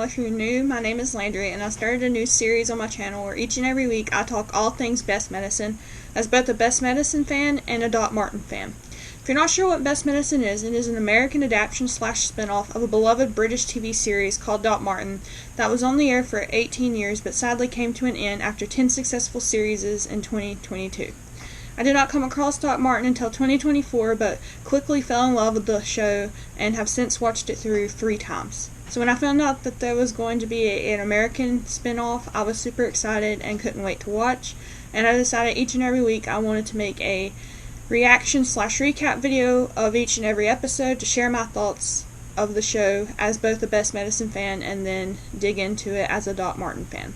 If you're new, my name is Landry, and I started a new series on my channel where each and every week I talk all things Best Medicine as both a Best Medicine fan and a Doc Martin fan. If you're not sure what Best Medicine is, it is an American adaptation / spinoff of a beloved British TV series called Doc Martin that was on the air for 18 years but sadly came to an end after 10 successful series in 2022. I did not come across Doc Martin until 2024, but quickly fell in love with the show and have since watched it through 3 times. So when I found out that there was going to be an American spin-off, I was super excited and couldn't wait to watch. And I decided each and every week I wanted to make a reaction / recap video of each and every episode to share my thoughts of the show as both a Best Medicine fan and then dig into it as a Doc Martin fan.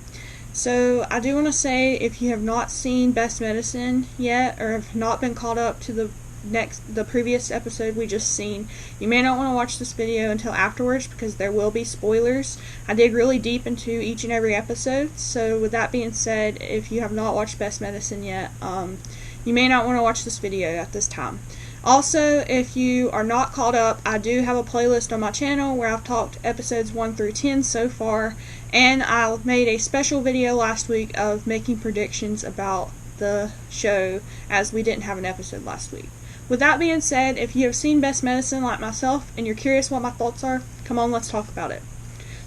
So I do want to say, if you have not seen Best Medicine yet or have not been caught up to the previous episode we just seen, you may not want to watch this video until afterwards because there will be spoilers. I dig really deep into each and every episode, so with that being said, if you have not watched Best Medicine yet, you may not want to watch this video at this time. Also, if you are not caught up, I do have a playlist on my channel where I've talked episodes 1 through 10 so far, and I made a special video last week of making predictions about the show as we didn't have an episode last week. With that being said, if you have seen Best Medicine like myself and you're curious what my thoughts are, come on, let's talk about it.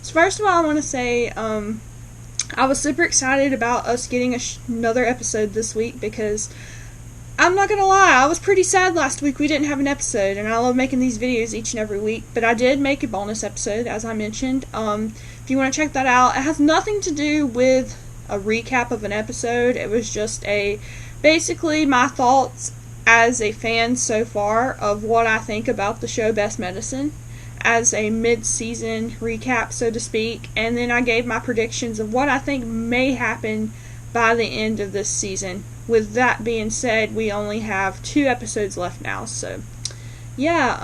So first of all, I want to say I was super excited about us getting another episode this week because I'm not gonna lie, I was pretty sad last week we didn't have an episode, and I love making these videos each and every week, but I did make a bonus episode, as I mentioned. If you want to check that out, it has nothing to do with a recap of an episode. It was just basically my thoughts as a fan so far of what I think about the show Best Medicine as a mid-season recap, so to speak, and then I gave my predictions of what I think may happen by the end of this season. With that being said, we only have 2 episodes left now, so yeah,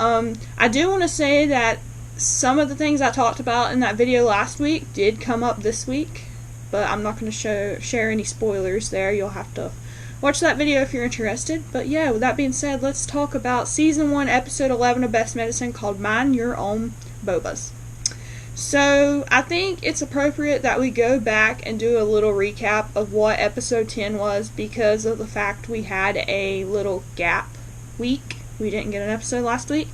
I do want to say that some of the things I talked about in that video last week did come up this week, but I'm not going to share any spoilers there. You'll have to watch that video if you're interested. But yeah, with that being said, let's talk about Season 1, Episode 11 of Best Medicine, called Mind Your Own Bobas. So, I think it's appropriate that we go back and do a little recap of what Episode 10 was because of the fact we had a little gap week. We didn't get an episode last week.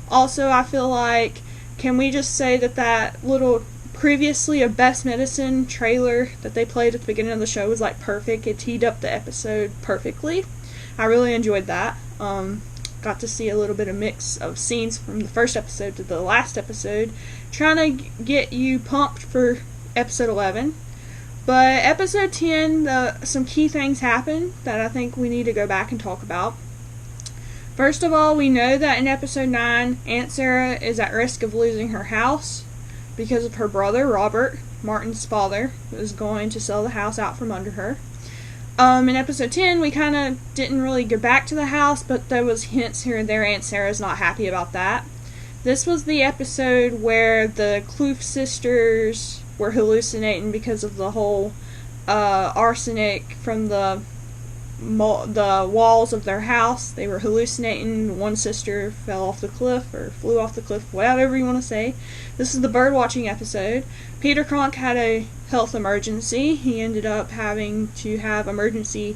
Also, I feel like, can we just say that little previously a Best Medicine trailer that they played at the beginning of the show was like perfect. It teed up the episode perfectly. I really enjoyed that. Got to see a little bit of mix of scenes from the first episode to the last episode, trying to get you pumped for episode 11. But episode 10, some key things happen that I think we need to go back and talk about. First of all, we know that in episode 9, Aunt Sarah is at risk of losing her house because of her brother, Robert, Martin's father, who is going to sell the house out from under her. In episode 10, we kind of didn't really go back to the house, but there was hints here and there Aunt Sarah's not happy about that. This was the episode where the Kloof sisters were hallucinating because of the whole arsenic from the walls of their house. They were hallucinating. One sister fell off the cliff, or flew off the cliff, whatever you want to say. This is the bird watching episode. Peter Kronk had a health emergency. He ended up having to have emergency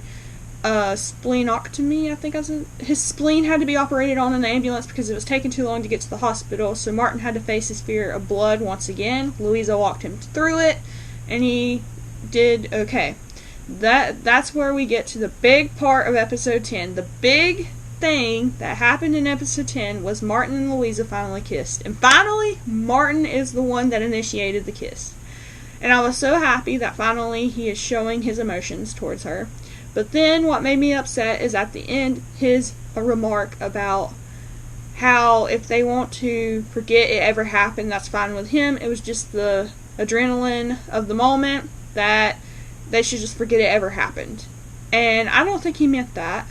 splenectomy, I think his spleen had to be operated on in the ambulance because it was taking too long to get to the hospital, so Martin had to face his fear of blood once again. Louisa walked him through it, and he did okay. That's where we get to the big part of episode 10. The big thing that happened in episode 10 was Martin and Louisa finally kissed. And finally, Martin is the one that initiated the kiss. And I was so happy that finally he is showing his emotions towards her. But then what made me upset is at the end, his remark about how if they want to forget it ever happened, that's fine with him. It was just the adrenaline of the moment that they should just forget it ever happened. And I don't think he meant that.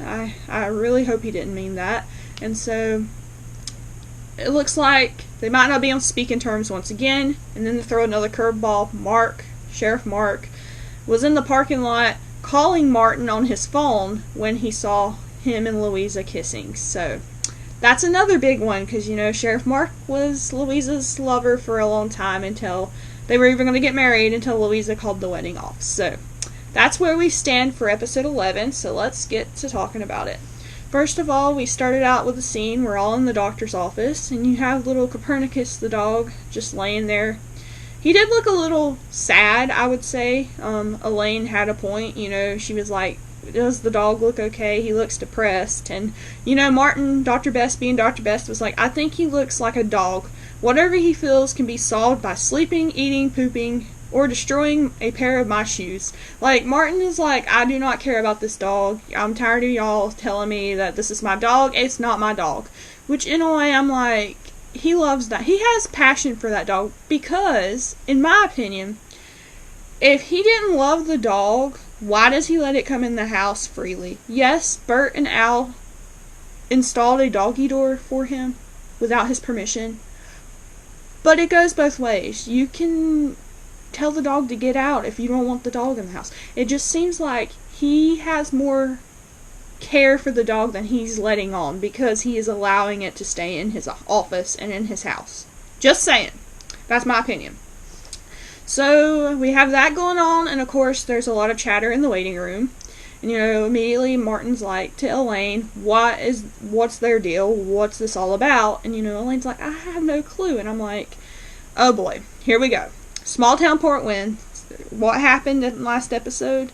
I really hope he didn't mean that. And so it looks like they might not be on speaking terms once again. And then to throw another curveball, Sheriff Mark, was in the parking lot calling Martin on his phone when he saw him and Louisa kissing. So that's another big one because, Sheriff Mark was Louisa's lover for a long time until they were even going to get married until Louisa called the wedding off. So that's where we stand for episode 11, so let's get to talking about it. First of all, we started out with a scene. We're all in the doctor's office, and you have little Copernicus, the dog, just laying there. He did look a little sad, I would say. Elaine had a point. She was like, does the dog look okay? He looks depressed. And, Martin, Dr. Best being Dr. Best, was like, I think he looks like a dog. Whatever he feels can be solved by sleeping, eating, pooping, or destroying a pair of my shoes. Like, Martin is like, I do not care about this dog. I'm tired of y'all telling me that this is my dog. It's not my dog. Which, in a way, I'm like, he loves that. He has passion for that dog because, in my opinion, if he didn't love the dog, why does he let it come in the house freely? Yes, Bert and Al installed a doggy door for him without his permission. But it goes both ways. You can tell the dog to get out if you don't want the dog in the house. It just seems like he has more care for the dog than he's letting on because he is allowing it to stay in his office and in his house. Just saying. That's my opinion. So we have that going on, and of course there's a lot of chatter in the waiting room. And immediately Martin's like to Elaine, what's their deal? What's this all about? And Elaine's like, I have no clue. And I'm like, oh boy, here we go. Small town Port Wynne. What happened in the last episode?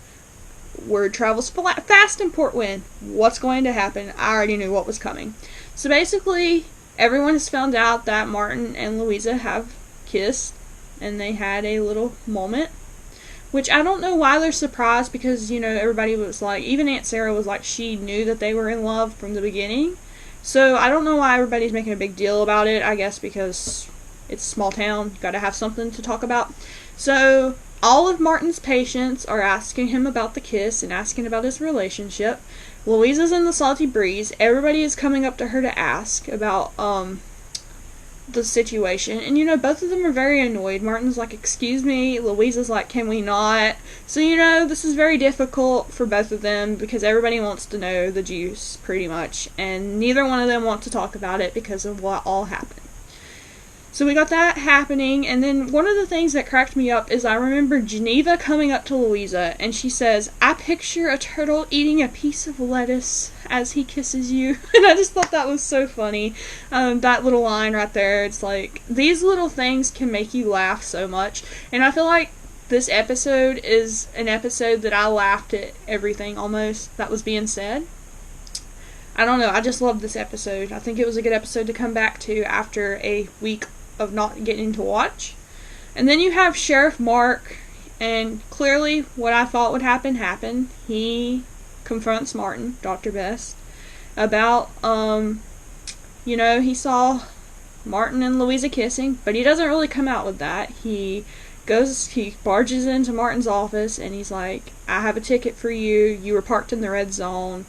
Word travels fast in Port Wynne. What's going to happen? I already knew what was coming. So basically, everyone has found out that Martin and Louisa have kissed, and they had a little moment. Which I don't know why they're surprised, because, everybody was like, even Aunt Sarah was like, she knew that they were in love from the beginning. So I don't know why everybody's making a big deal about it. I guess because it's a small town. You gotta have something to talk about. So all of Martin's patients are asking him about the kiss and asking about his relationship. Louisa's in the salty breeze. Everybody is coming up to her to ask about the situation. And both of them are very annoyed. Martin's like, excuse me. Louisa's like, can we not? So this is very difficult for both of them because everybody wants to know the juice pretty much, and neither one of them want to talk about it because of what all happened. So we got that happening, and then one of the things that cracked me up is I remember Geneva coming up to Louisa, and she says, I picture a turtle eating a piece of lettuce as he kisses you. And I just thought that was so funny. That little line right there, it's like, these little things can make you laugh so much. And I feel like this episode is an episode that I laughed at everything almost that was being said. I don't know, I just loved this episode. I think it was a good episode to come back to after a week of not getting to watch. And then you have Sheriff Mark, and clearly what I thought would happen happened. He confronts Martin, Dr. Best, about he saw Martin and Louisa kissing, but he doesn't really come out with that. He barges into Martin's office, and he's like, I have a ticket for you. You were parked in the red zone.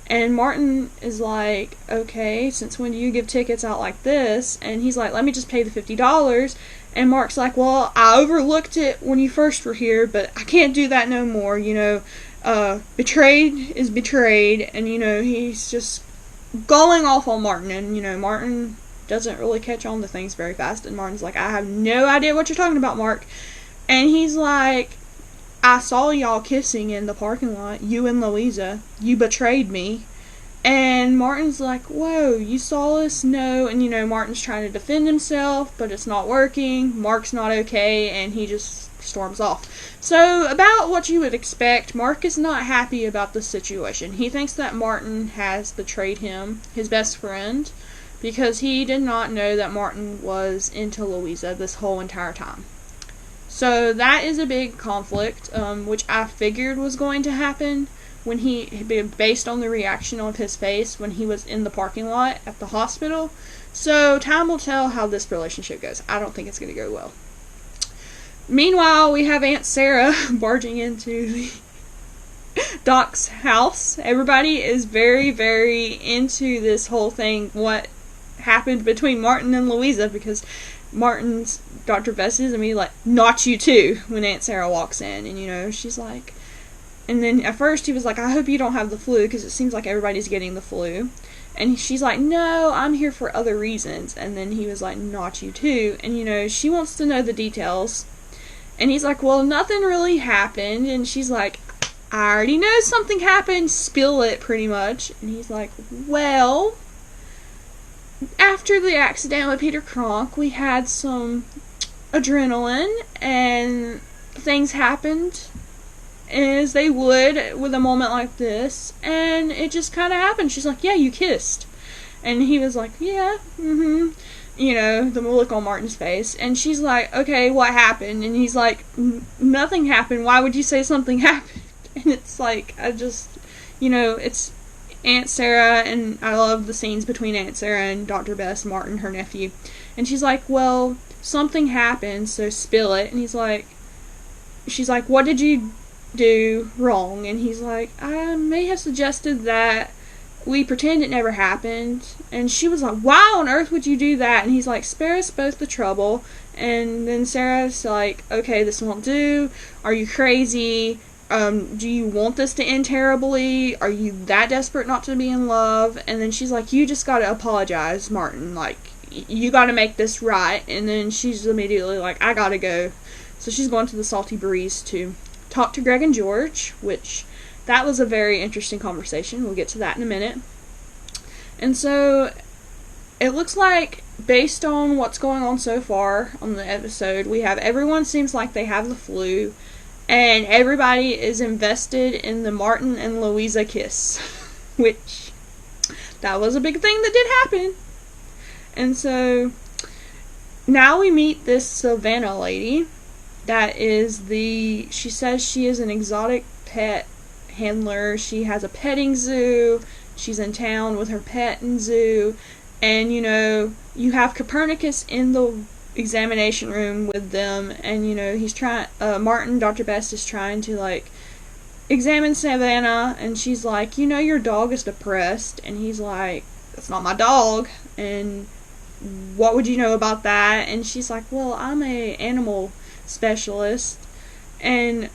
And Martin is like, okay, since when do you give tickets out like this? And he's like, let me just pay the $50. And Mark's like, well, I overlooked it when you first were here, but I can't do that no more. Betrayed is betrayed. And, he's just going off on Martin. And, Martin doesn't really catch on to things very fast. And Martin's like, I have no idea what you're talking about, Mark. And he's like, I saw y'all kissing in the parking lot, you and Louisa. You betrayed me. And Martin's like, whoa, you saw us? No. And, Martin's trying to defend himself, but it's not working. Mark's not okay, and he just storms off. So, about what you would expect, Mark is not happy about the situation. He thinks that Martin has betrayed him, his best friend, because he did not know that Martin was into Louisa this whole entire time. So that is a big conflict, which I figured was going to happen when based on the reaction of his face when he was in the parking lot at the hospital. So time will tell how this relationship goes. I don't think it's going to go well. Meanwhile, we have Aunt Sarah barging into the Doc's house. Everybody is very, very into this whole thing, what happened between Martin and Louisa, because Martin's Dr. Best is immediately like, not you too, when Aunt Sarah walks in. And, she's like, and then at first he was like, I hope you don't have the flu, because it seems like everybody's getting the flu. And she's like, no, I'm here for other reasons. And then he was like, not you too. And, she wants to know the details. And he's like, well, nothing really happened. And she's like, I already know something happened, spill it, pretty much. And he's like, well, after the accident with Peter Kronk, we had some adrenaline, and things happened as they would with a moment like this, and it just kind of happened. She's like, yeah, you kissed. And he was like, yeah, you know, the look on Martin's face. And she's like, okay, what happened? And he's like, nothing happened. Why would you say something happened? And it's like, I just, you know, it's Aunt Sarah, and I love the scenes between Aunt Sarah and Dr. Bess, Martin, her nephew. And she's like, well, something happened, so spill it. And she's like, what did you do wrong? And he's like, I may have suggested that we pretend it never happened. And she was like, why on earth would you do that? And he's like, spare us both the trouble. And then Sarah's like, okay, this won't do. Are you crazy? Do you want this to end terribly? Are you that desperate not to be in love? And then she's like, you just gotta apologize, Martin. Like, you gotta make this right. And then she's immediately like, I gotta go. So she's going to the Salty Breeze to talk to Greg and George, which that was a very interesting conversation. We'll get to that in a minute. And so it looks like, based on what's going on so far on the episode, we have everyone seems like they have the flu, and everybody is invested in the Martin and Louisa kiss, which that was a big thing that did happen. And so now we meet this Savannah lady that is she says she is an exotic pet handler. She has a petting zoo. She's in town with her pet and zoo. And, you know, you have Copernicus in the examination room with them, and, you know, he's Martin, Dr. Best, is trying to, like, examine Savannah, and she's like, you know, your dog is depressed. And he's like, that's not my dog, and what would you know about that? And she's like, well, I'm a animal specialist. And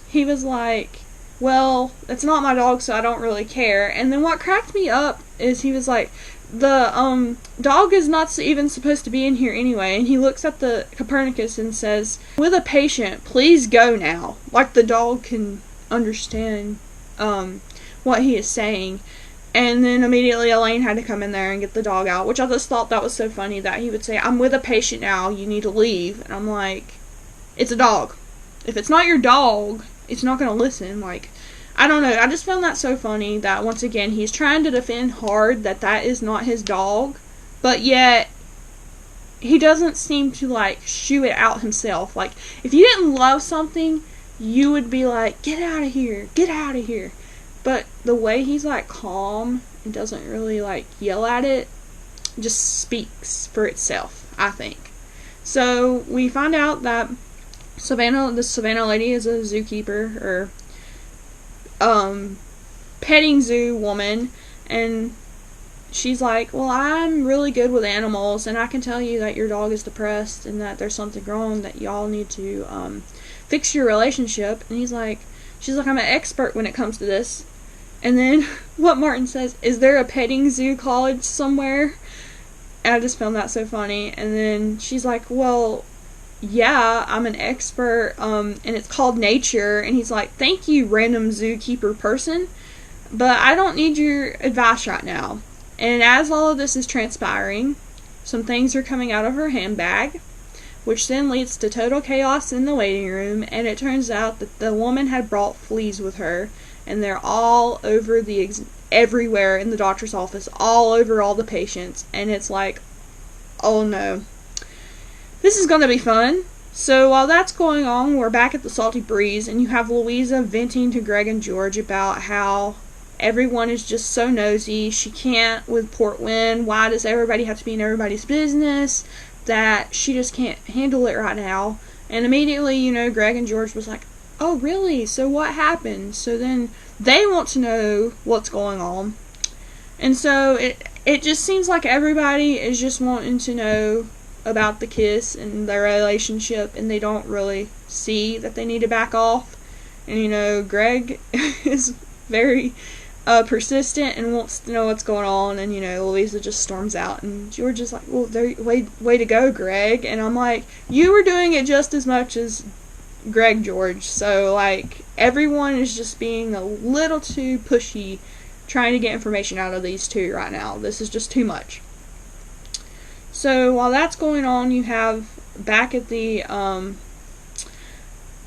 he was like, well, it's not my dog, so I don't really care. And then what cracked me up is he was like, the dog is not even supposed to be in here anyway. And he looks at the Copernicus and says, with a patient, please go now. Like the dog can understand what he is saying. And then immediately Elaine had to come in there and get the dog out, which I just thought that was so funny that he would say, I'm with a patient now, you need to leave. And I'm like, it's a dog. If it's not your dog, it's not going to listen. Like, I don't know. I just found that so funny that, once again, he's trying to defend hard that is not his dog, but yet he doesn't seem to, like, shoo it out himself. Like, if you didn't love something, you would be like, get out of here, get out of here. But the way he's, like, calm and doesn't really, like, yell at it just speaks for itself, I think. So we find out that the Savannah lady is a zookeeper, or petting zoo woman, and she's like, well, I'm really good with animals, and I can tell you that your dog is depressed and that there's something wrong, that y'all need to fix your relationship. And she's like, I'm an expert when it comes to this. And then what Martin says, is there a petting zoo college somewhere? And I just found that so funny. And then she's like, well, yeah, I'm an expert, and it's called Nature. And he's like, thank you, random zookeeper person, but I don't need your advice right now. And as all of this is transpiring, some things are coming out of her handbag, which then leads to total chaos in the waiting room. And it turns out that the woman had brought fleas with her, and they're all over everywhere in the doctor's office, all over all the patients. And it's like, oh no. This is going to be fun. So while that's going on, we're back at the Salty Breeze, and you have Louisa venting to Greg and George about how everyone is just so nosy. She can't with Portland. Why does everybody have to be in everybody's business? That she just can't handle it right now. And immediately, you know, Greg and George was like, oh, really? So what happened? So then they want to know what's going on. And so it just seems like everybody is just wanting to know about the kiss and their relationship, and they don't really see that they need to back off. And, you know, Greg is very persistent and wants to know what's going on, and Louisa just storms out, and George is like, well, way to go, Greg. And I'm like, you were doing it just as much as Greg, George. So like, everyone is just being a little too pushy trying to get information out of these two right now. This is just too much. So while that's going on, you have back at the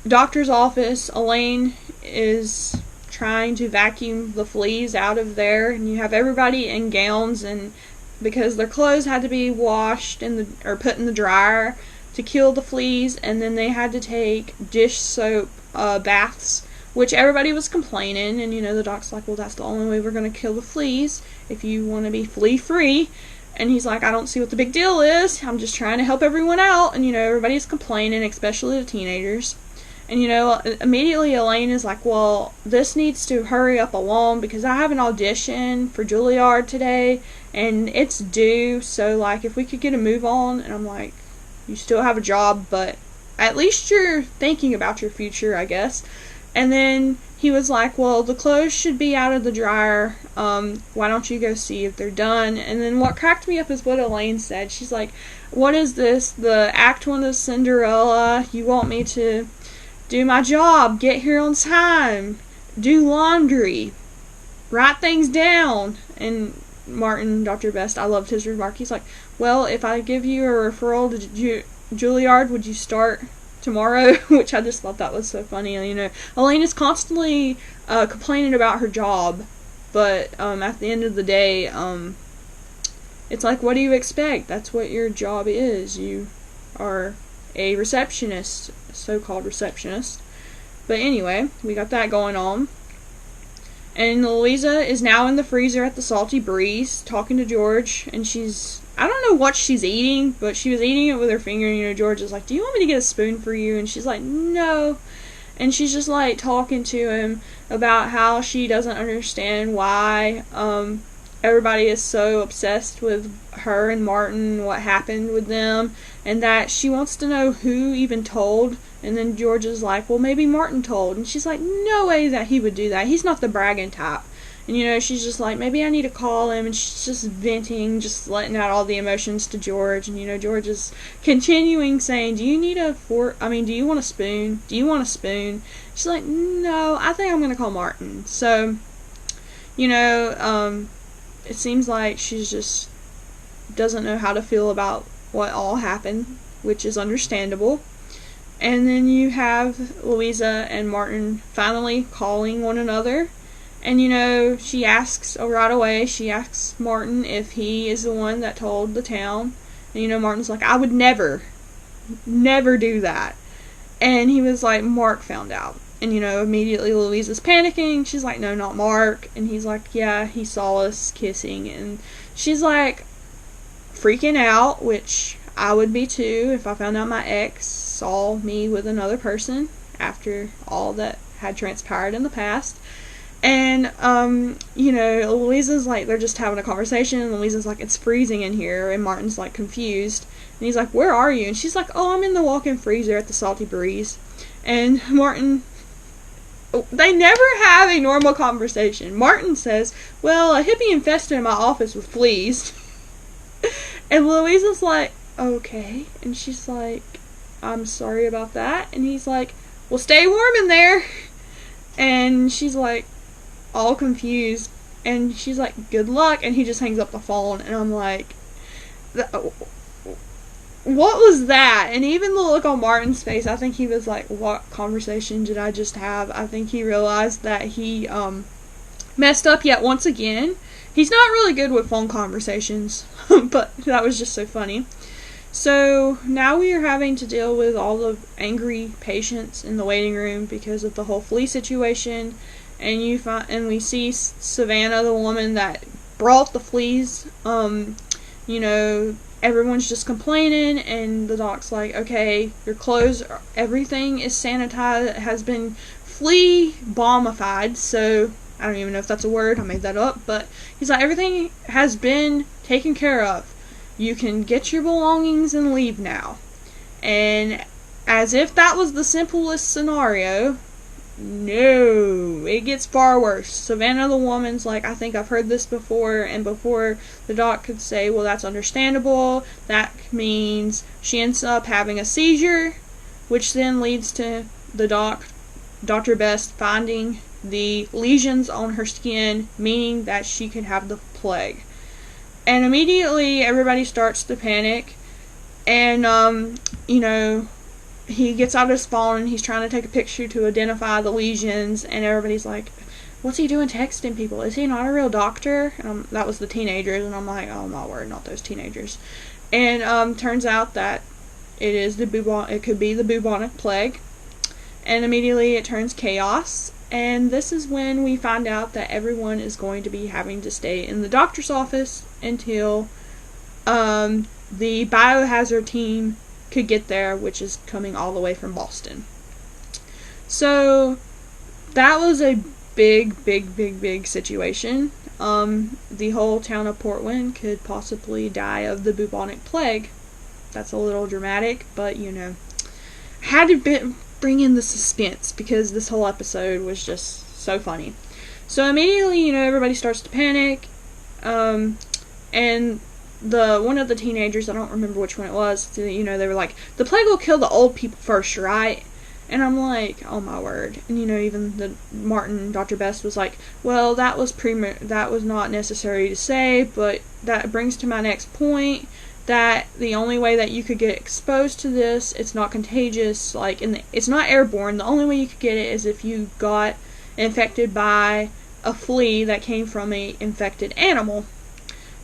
doctor's office, Elaine is trying to vacuum the fleas out of there, and you have everybody in gowns, and because their clothes had to be washed or put in the dryer to kill the fleas, and then they had to take dish soap baths, which everybody was complaining, and the doc's like, well, that's the only way we're going to kill the fleas if you want to be flea free. And he's like, I don't see what the big deal is. I'm just trying to help everyone out. And everybody's complaining, especially the teenagers. And immediately Elaine is like, well, this needs to hurry up along because I have an audition for Juilliard today and it's due, so like, if we could get a move on. And I'm like, you still have a job, but at least you're thinking about your future, I guess. And then he was like, well, the clothes should be out of the dryer. Why don't you go see if they're done? And then what cracked me up is what Elaine said. She's like, what is this? The Act 1 of Cinderella? You want me to do my job, get here on time, do laundry, write things down? And Martin, Dr. Best, I loved his remark. He's like, well, if I give you a referral to Juilliard, would you start tomorrow? Which I just thought that was so funny. Elaine is constantly complaining about her job, but at the end of the day, it's like, what do you expect? That's what your job is. You are a receptionist, so-called receptionist. But anyway, we got that going on. And Louisa is now in the freezer at the Salty Breeze talking to George, and I don't know what she's eating, but she was eating it with her finger. George is like, do you want me to get a spoon for you? And she's like, no. And she's just like talking to him about how she doesn't understand why everybody is so obsessed with her and Martin, what happened with them, and that she wants to know who even told. And then George is like, well, maybe Martin told. And she's like, no way that he would do that. He's not the bragging type. And she's just like, maybe I need to call him. And she's just venting, just letting out all the emotions to George. And George is continuing saying, do you need a fork? Do you want a spoon? Do you want a spoon? She's like, no, I think I'm going to call Martin. So, it seems like she's just doesn't know how to feel about what all happened, which is understandable. And then you have Louisa and Martin finally calling one another. And she asks right away, she asks Martin if he is the one that told the town. And Martin's like, I would never do that. And he was like, Mark found out. And immediately Louisa's panicking. She's like, no, not Mark. And he's like, yeah, he saw us kissing. And she's like freaking out, which I would be too if I found out my ex saw me with another person after all that had transpired in the past. And Louisa's like, they're just having a conversation, and Louisa's like, it's freezing in here, and Martin's like confused, and he's like, where are you? And she's like, oh, I'm in the walk-in freezer at the Salty Breeze. And Martin, they never have a normal conversation. Martin says, well, a hippie infested my office with fleas. And Louisa's like, okay. And she's like, I'm sorry about that. And he's like, well, stay warm in there. And she's like, all confused. And she's like, good luck. And he just hangs up the phone. And I'm like, what was that? And even the look on Martin's face, I think he was like, what conversation did I just have? I think he realized that he messed up yet once again. He's not really good with phone conversations, but that was just so funny. So now we are having to deal with all the angry patients in the waiting room because of the whole flea situation. And we see Savannah, the woman that brought the fleas. Everyone's just complaining, and the doc's like, okay, your clothes, everything is sanitized. It has been flea bombified, so I don't even know if that's a word. I made that up, but he's like, everything has been taken care of. You can get your belongings and leave now. And as if that was the simplest scenario, no, it gets far worse. Savannah the woman's like, I think I've heard this before, and before the doc could say, well, that's understandable, that means she ends up having a seizure, which then leads to the Dr. Best, finding the lesions on her skin, meaning that she could have the plague. And immediately everybody starts to panic, and he gets out of his phone and he's trying to take a picture to identify the lesions, and everybody's like, what's he doing texting people? Is he not a real doctor? And that was the teenagers, and I'm like, oh my word, not those teenagers. And turns out that it could be the bubonic plague, and immediately it turns chaos, and this is when we find out that everyone is going to be having to stay in the doctor's office until the biohazard team could get there, which is coming all the way from Boston. So that was a big situation. The whole town of Portland could possibly die of the bubonic plague. That's a little dramatic, but had to bring in the suspense because this whole episode was just so funny. So immediately, everybody starts to panic, and one of the teenagers, I don't remember which one it was, they were like, the plague will kill the old people first, right? And I'm like, oh my word. And even Dr. Best was like, well, that was not necessary to say, but that brings to my next point, that the only way that you could get exposed to this, it's not contagious, it's not airborne. The only way you could get it is if you got infected by a flea that came from a infected animal.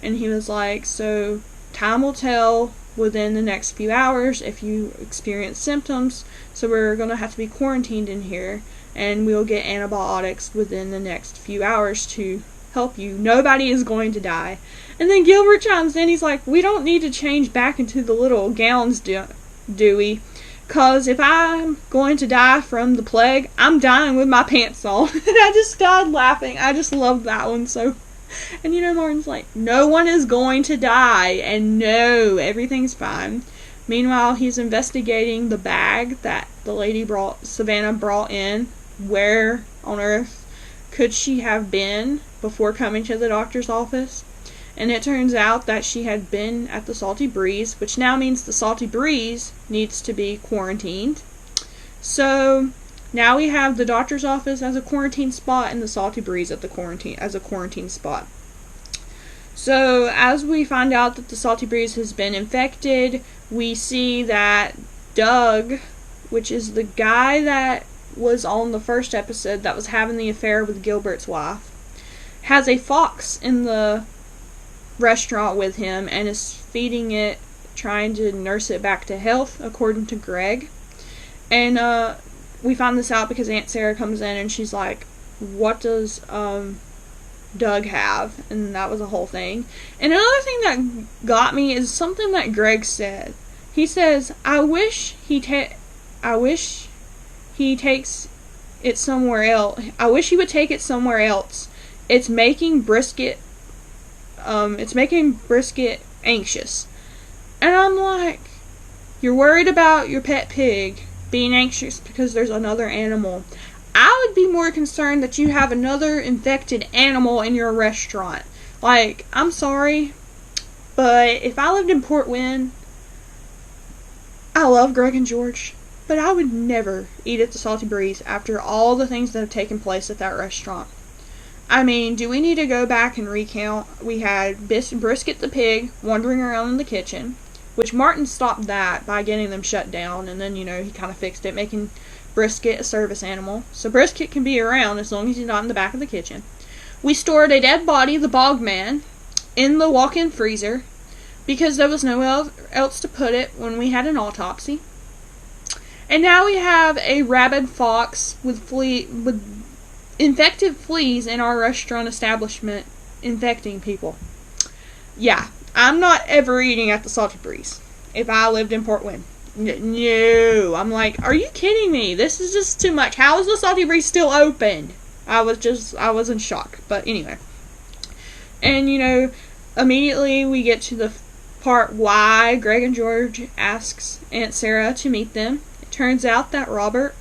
And he was like, so time will tell within the next few hours if you experience symptoms, so we're going to have to be quarantined in here, and we'll get antibiotics within the next few hours to help you. Nobody is going to die. And then Gilbert chimes in, he's like, we don't need to change back into the little gowns, Dewey, because if I'm going to die from the plague, I'm dying with my pants on. And I just started laughing. I just loved that one so. And Martin's like, no one is going to die, and no, everything's fine. Meanwhile, he's investigating the bag that the lady Savannah brought in. Where on earth could she have been before coming to the doctor's office? And it turns out that she had been at the Salty Breeze, which now means the Salty Breeze needs to be quarantined. So now we have the doctor's office as a quarantine spot and the Salty Breeze as a quarantine spot. So as we find out that the Salty Breeze has been infected, we see that Doug, which is the guy that was on the first episode that was having the affair with Gilbert's wife, has a fox in the restaurant with him and is feeding it, trying to nurse it back to health, according to Greg. And we find this out because Aunt Sarah comes in and she's like, what does Doug have? And that was a whole thing. And another thing that got me is something that Greg said. He says, I wish he takes it somewhere else. I wish he would take it somewhere else. It's making brisket anxious. And I'm like, you're worried about your pet pig being anxious because there's another animal. I would be more concerned that you have another infected animal in your restaurant. Like, I'm sorry, but if I lived in Port Wynne, I love Greg and George, but I would never eat at the Salty Breeze after all the things that have taken place at that restaurant. I mean, do we need to go back and recount? We had Brisket the pig wandering around in the kitchen, which Martin stopped that by getting them shut down, and then, he kind of fixed it, making Brisket a service animal. So Brisket can be around as long as he's not in the back of the kitchen. We stored a dead body, the Bog Man, in the walk-in freezer because there was nowhere else to put it when we had an autopsy. And now we have a rabid fox with infected fleas in our restaurant establishment infecting people. Yeah, I'm not ever eating at the Salty Breeze if I lived in Port Wynne. No, I'm like, are you kidding me? This is just too much. How is the Salty Breeze still open? I was in shock. But anyway. And, immediately we get to the part why Greg and George asks Aunt Sarah to meet them. It turns out that Robert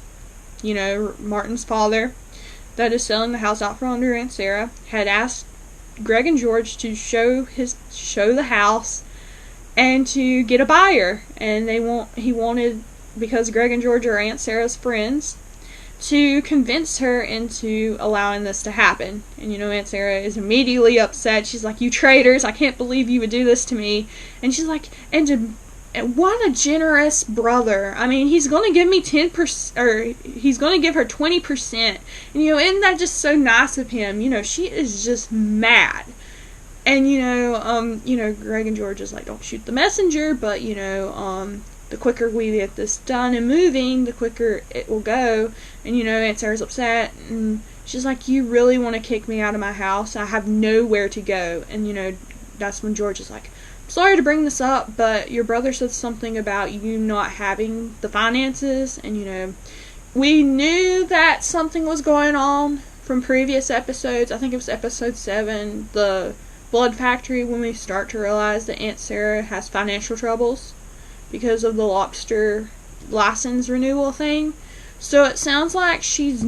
Martin's father, that is selling the house out for under Aunt Sarah, had asked Greg and George to show the house and to get a buyer, and he wanted, because Greg and George are Aunt Sarah's friends, to convince her into allowing this to happen. And Aunt Sarah is immediately upset. She's like, "You traitors, I can't believe you would do this to me." And she's like, and what a generous brother. I mean, he's going to give me 10%, or he's going to give her 20%. And, isn't that just so nice of him? She is just mad. And, Greg and George is like, "Don't shoot the messenger," but, the quicker we get this done and moving, the quicker it will go. And, Aunt Sarah's upset, and she's like, "You really want to kick me out of my house? I have nowhere to go." And, that's when George is like, "Sorry to bring this up, but your brother said something about you not having the finances." And, we knew that something was going on from previous episodes. I think it was episode 7, the Blood Factory, when we start to realize that Aunt Sarah has financial troubles because of the lobster license renewal thing. So it sounds like she's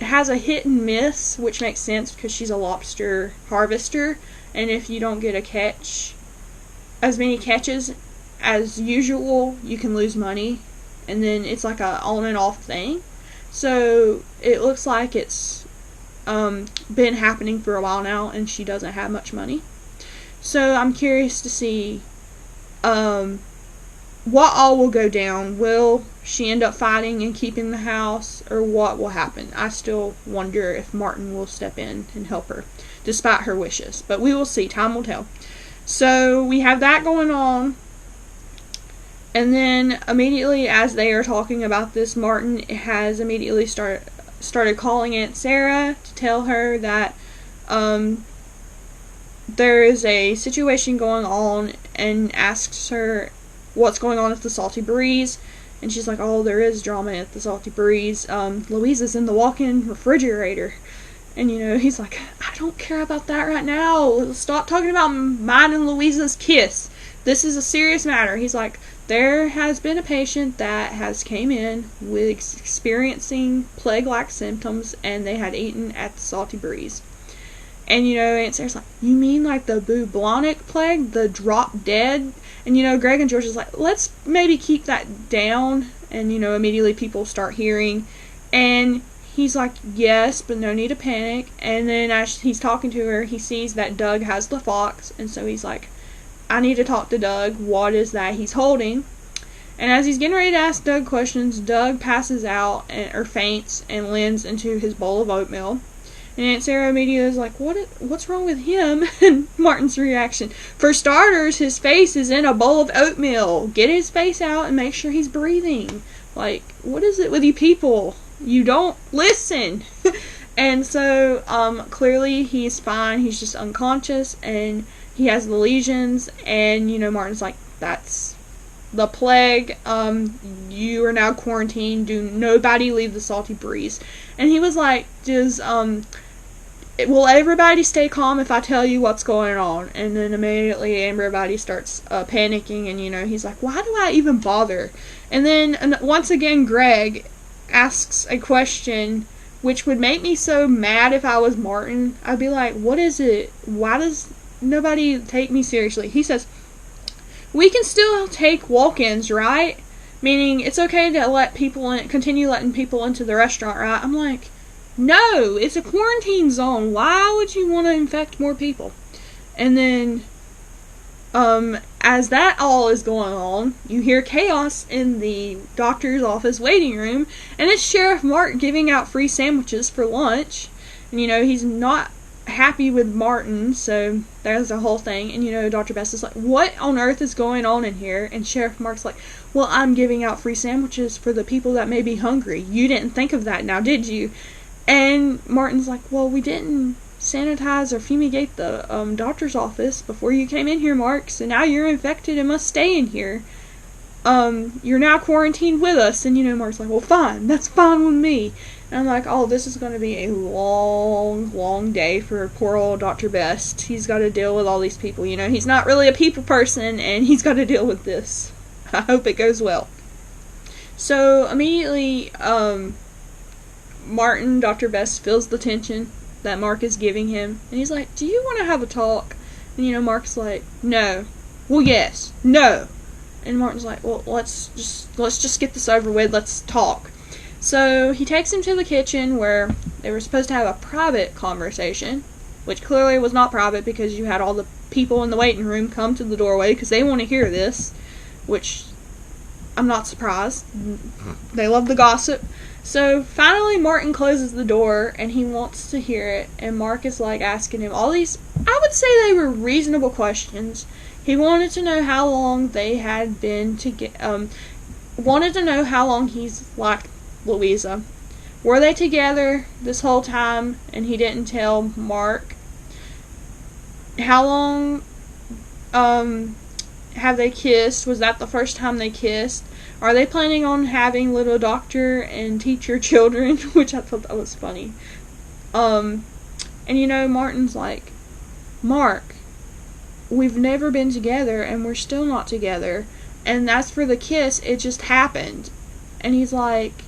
has a hit and miss, which makes sense because she's a lobster harvester, and if you don't get as many catches as usual, you can lose money, and then it's like a on and off thing. So it looks like it's been happening for a while now, and she doesn't have much money. So I'm curious to see what all will go down. Will she end up fighting and keeping the house, or what will happen? I still wonder if Martin will step in and help her, despite her wishes. But we will see. Time will tell. So we have that going on. And then immediately as they are talking about this, Martin has immediately started calling Aunt Sarah to tell her that there is a situation going on, and asks her what's going on at the Salty Breeze. And she's like, "Oh, there is drama at the Salty Breeze. Louisa's in the walk-in refrigerator." And, he's like, "I don't care about that right now. Stop talking about mine and Louisa's kiss. This is a serious matter." He's like, "There has been a patient that has came in with experiencing plague-like symptoms, and they had eaten at the Salty Breeze." And, Aunt Sarah's like, "You mean like the bubonic plague, the drop dead?" And, Greg and George is like, "Let's maybe keep that down." And, immediately people start hearing. And he's like, "Yes, but no need to panic." And then as he's talking to her, he sees that Doug has the fox. And so he's like, "I need to talk to Doug. What is that he's holding?" And as he's getting ready to ask Doug questions, Doug passes out or faints and lands into his bowl of oatmeal. And Aunt Sarah immediately is like, what's wrong with him? And Martin's reaction, "For starters, his face is in a bowl of oatmeal. Get his face out and make sure he's breathing." Like, what is it with you people? You don't listen. And so, clearly he's fine. He's just unconscious, and he has the lesions. And, Martin's like, "That's the plague. You are now quarantined. Do nobody leave the Salty Breeze." And he was like, "Will everybody stay calm if I tell you what's going on?" And then immediately everybody starts panicking, and he's like, "Why do I even bother?" And then once again Greg asks a question which would make me so mad if I was Martin. I'd be like, "What is it? Why does nobody take me seriously?" He says, "We can still take walk-ins, right? Meaning it's okay to let people in, continue letting people into the restaurant, right?" I'm like, "No, it's a quarantine zone. Why would you want to infect more people?" And then, as that all is going on, you hear chaos in the doctor's office waiting room, and it's Sheriff Mark giving out free sandwiches for lunch. And, he's not happy with Martin, so there's the whole thing. And, Dr. Best is like, "What on earth is going on in here?" And Sheriff Mark's like, "Well, I'm giving out free sandwiches for the people that may be hungry. You didn't think of that now, did you?" And Martin's like, "Well, we didn't sanitize or fumigate the doctor's office before you came in here, Mark, so now you're infected and must stay in here. You're now quarantined with us." And Mark's like, "Well, fine, that's fine with me." And I'm like, "Oh, this is going to be a long, long day for poor old Dr. Best. He's got to deal with all these people. He's not really a people person, and he's got to deal with this. I hope it goes well." So immediately Martin, Dr. Best, feels the tension that Mark is giving him, and he's like, do you want to have a talk? And, Mark's like, no. Well, yes. No. And Martin's like, well, let's just get this over with. Let's talk. So he takes him to the kitchen where they were supposed to have a private conversation, which clearly was not private because you had all the people in the waiting room come to the doorway because they want to hear this, which I'm not surprised. They love the gossip. So finally Martin closes the door and he wants to hear it, and Mark is like asking him all these, I would say they were reasonable questions. He wanted to know how long they had been wanted to know how long he's liked Louisa. Were they together this whole time and he didn't tell Mark? How long have they kissed? Was that the first time they kissed? Are they planning on having little doctor and teacher children? Which I thought that was funny. And Martin's like, Mark, we've never been together and we're still not together. And as for the kiss, it just happened. And he's like,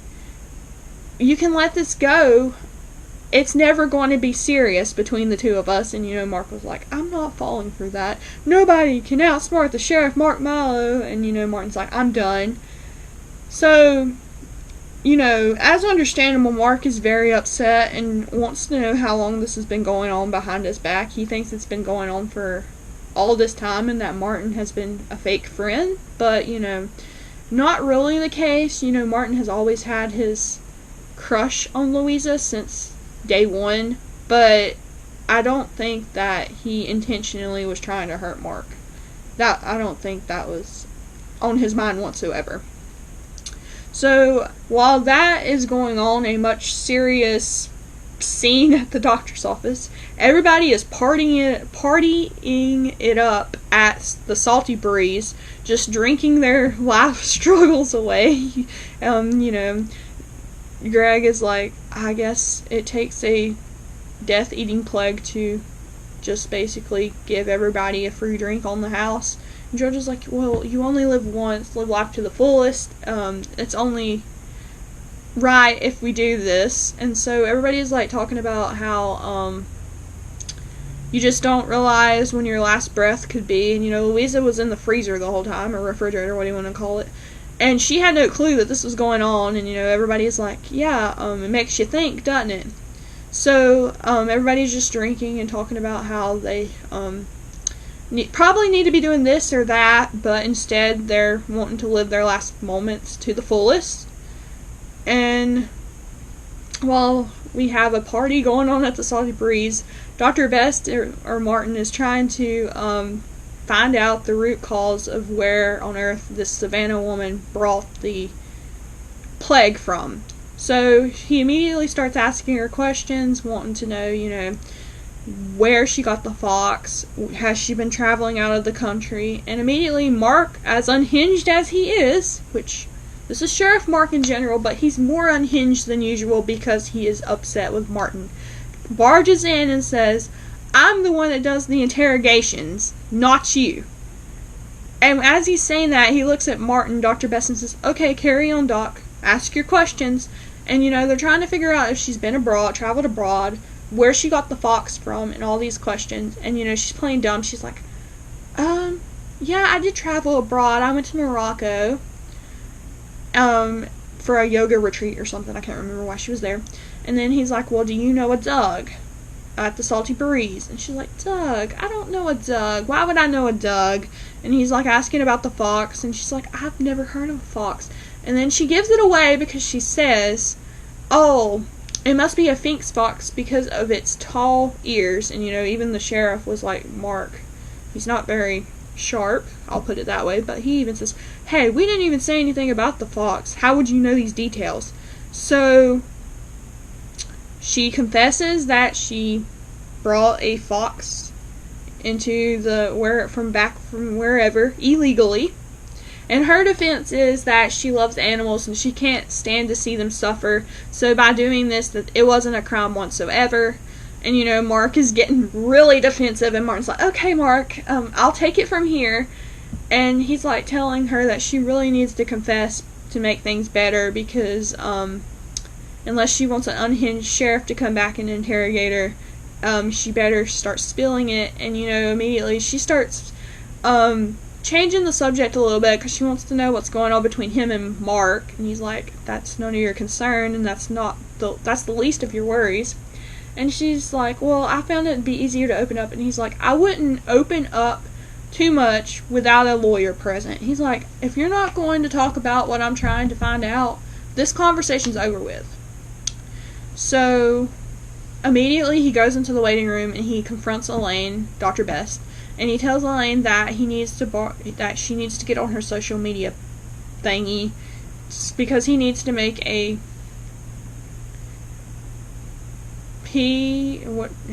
you can let this go. It's never going to be serious between the two of us. And, Mark was like, I'm not falling for that. Nobody can outsmart the Sheriff Mark Milo. And, Martin's like, I'm done. So, as understandable, Mark is very upset and wants to know how long this has been going on behind his back. He thinks it's been going on for all this time and that Martin has been a fake friend. But, not really the case. Martin has always had his crush on Louisa since day one. But I don't think that he intentionally was trying to hurt Mark. I don't think that was on his mind whatsoever. So, while that is going on, a much serious scene at the doctor's office, everybody is partying it up at the Salty Breeze, just drinking their life struggles away. Greg is like, I guess it takes a death-eating plague to just basically give everybody a free drink on the house. And George is like, well, you only live once, live life to the fullest. It's only right if we do this. And so everybody is like talking about how you just don't realize when your last breath could be. And Louisa was in the freezer the whole time, or refrigerator, what do you want to call it. And she had no clue that this was going on. And everybody is like, yeah, it makes you think, doesn't it? So everybody's just drinking and talking about how they probably need to be doing this or that, but instead they're wanting to live their last moments to the fullest. And while we have a party going on at the Salty Breeze, Dr. Best or Martin is trying to find out the root cause of where on earth this Savannah woman brought the plague from. So he immediately starts asking her questions, wanting to know, where she got the fox, has she been traveling out of the country, and immediately Mark, as unhinged as he is, which this is Sheriff Mark in general, but he's more unhinged than usual because he is upset with Martin, barges in and says, I'm the one that does the interrogations, not you. And as he's saying that, he looks at Martin, Dr. Best, and says, okay, carry on, Doc, ask your questions. And they're trying to figure out if she's been abroad, traveled abroad, where she got the fox from, and all these questions. And she's playing dumb. She's like, yeah, I did travel abroad. I went to Morocco for a yoga retreat or something. I can't remember why she was there. And then he's like, well, do you know a Doug at the Salty Breeze? And she's like, Doug, I don't know a Doug. Why would I know a Doug? And he's like asking about the fox, and she's like, I've never heard of a fox. And then she gives it away because she says, oh, it must be a Finks fox because of its tall ears. And even the sheriff was like, Mark, he's not very sharp, I'll put it that way. But he even says, hey, we didn't even say anything about the fox. How would you know these details? So she confesses that she brought a fox into from wherever illegally. And her defense is that she loves animals and she can't stand to see them suffer. So by doing this, that it wasn't a crime whatsoever. And Mark is getting really defensive, and Martin's like, okay, Mark, I'll take it from here. And he's like telling her that she really needs to confess to make things better because unless she wants an unhinged sheriff to come back and interrogate her, she better start spilling it. And, immediately she starts changing the subject a little bit because she wants to know what's going on between him and Mark. And he's like, that's none of your concern, and that's the least of your worries. And she's like, well, I found it'd be easier to open up. And he's like, I wouldn't open up too much without a lawyer present. He's like, if you're not going to talk about what I'm trying to find out, this conversation's over with. So immediately he goes into the waiting room and he confronts Elaine, Dr. Best, and he tells Elaine that she needs to get on her social media thingy because he needs to make a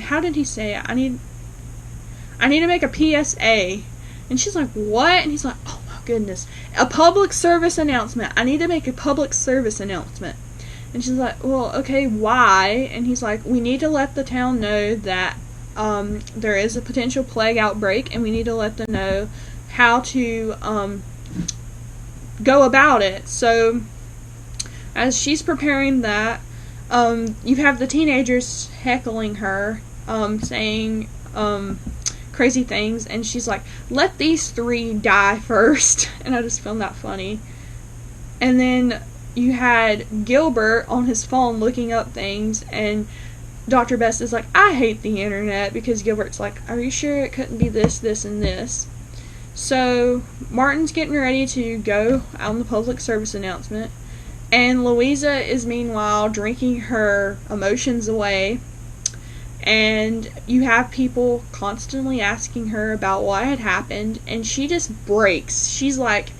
how did he say it? I need to make a PSA. And she's like, what? And he's like, oh my goodness, a public service announcement. I need to make a public service announcement. And she's like, well, okay, why? And he's like, we need to let the town know that there is a potential plague outbreak, and we need to let them know how to go about it. So as she's preparing that, you have the teenagers heckling her, saying crazy things, and she's like, let these three die first. And I just found that funny. And then you had Gilbert on his phone looking up things, and Dr. Best is like, I hate the internet, because Gilbert's like, are you sure it couldn't be this, this, and this? So Martin's getting ready to go out on the public service announcement, and Louisa is meanwhile drinking her emotions away, and you have people constantly asking her about what had happened, and she just breaks. She's like,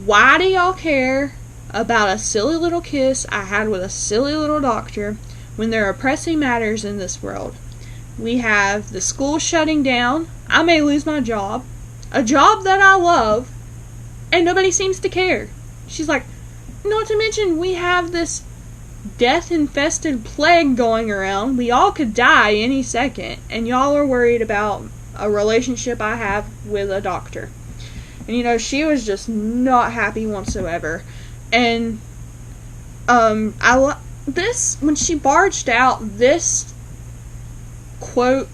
why do y'all care about a silly little kiss I had with a silly little doctor when there are pressing matters in this world? We have the school shutting down, I may lose my job, a job that I love, and nobody seems to care. She's like, not to mention we have this death-infested plague going around. We all could die any second, and y'all are worried about a relationship I have with a doctor. And she was just not happy whatsoever. And when she barged out, this quote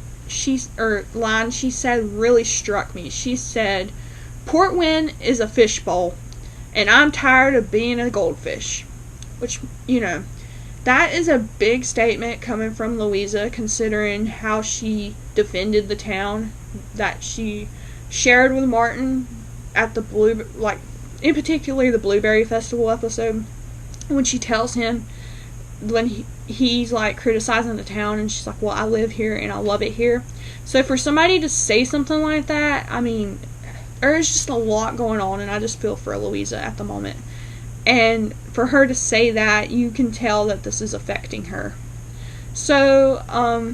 line she said really struck me. She said, Port Win is a fishbowl, and I'm tired of being a goldfish. Which, that is a big statement coming from Louisa, considering how she defended the town that she shared with Martin at the in particular the Blueberry Festival episode, when she tells him, when he's criticizing the town, and she's like, well, I live here and I love it here. So for somebody to say something like that, I mean, there's just a lot going on, and I just feel for Louisa at the moment. And for her to say that, you can tell that this is affecting her. So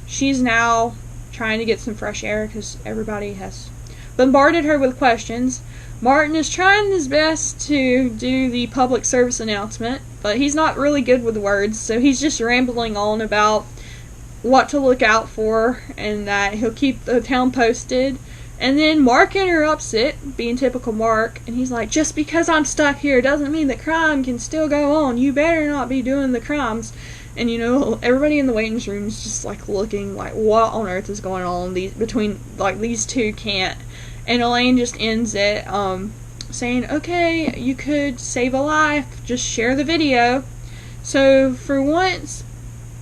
she's now trying to get some fresh air because everybody has bombarded her with questions. Martin is trying his best to do the public service announcement, but he's not really good with words, so he's just rambling on about what to look out for and that he'll keep the town posted. And then Mark interrupts it, being typical Mark, and he's like, just because I'm stuck here doesn't mean that crime can still go on. You better not be doing the crimes. And everybody in the waiting room is just looking like, what on earth is going on between these two can't. And Elaine just ends it saying, okay, you could save a life, just share the video. So for once,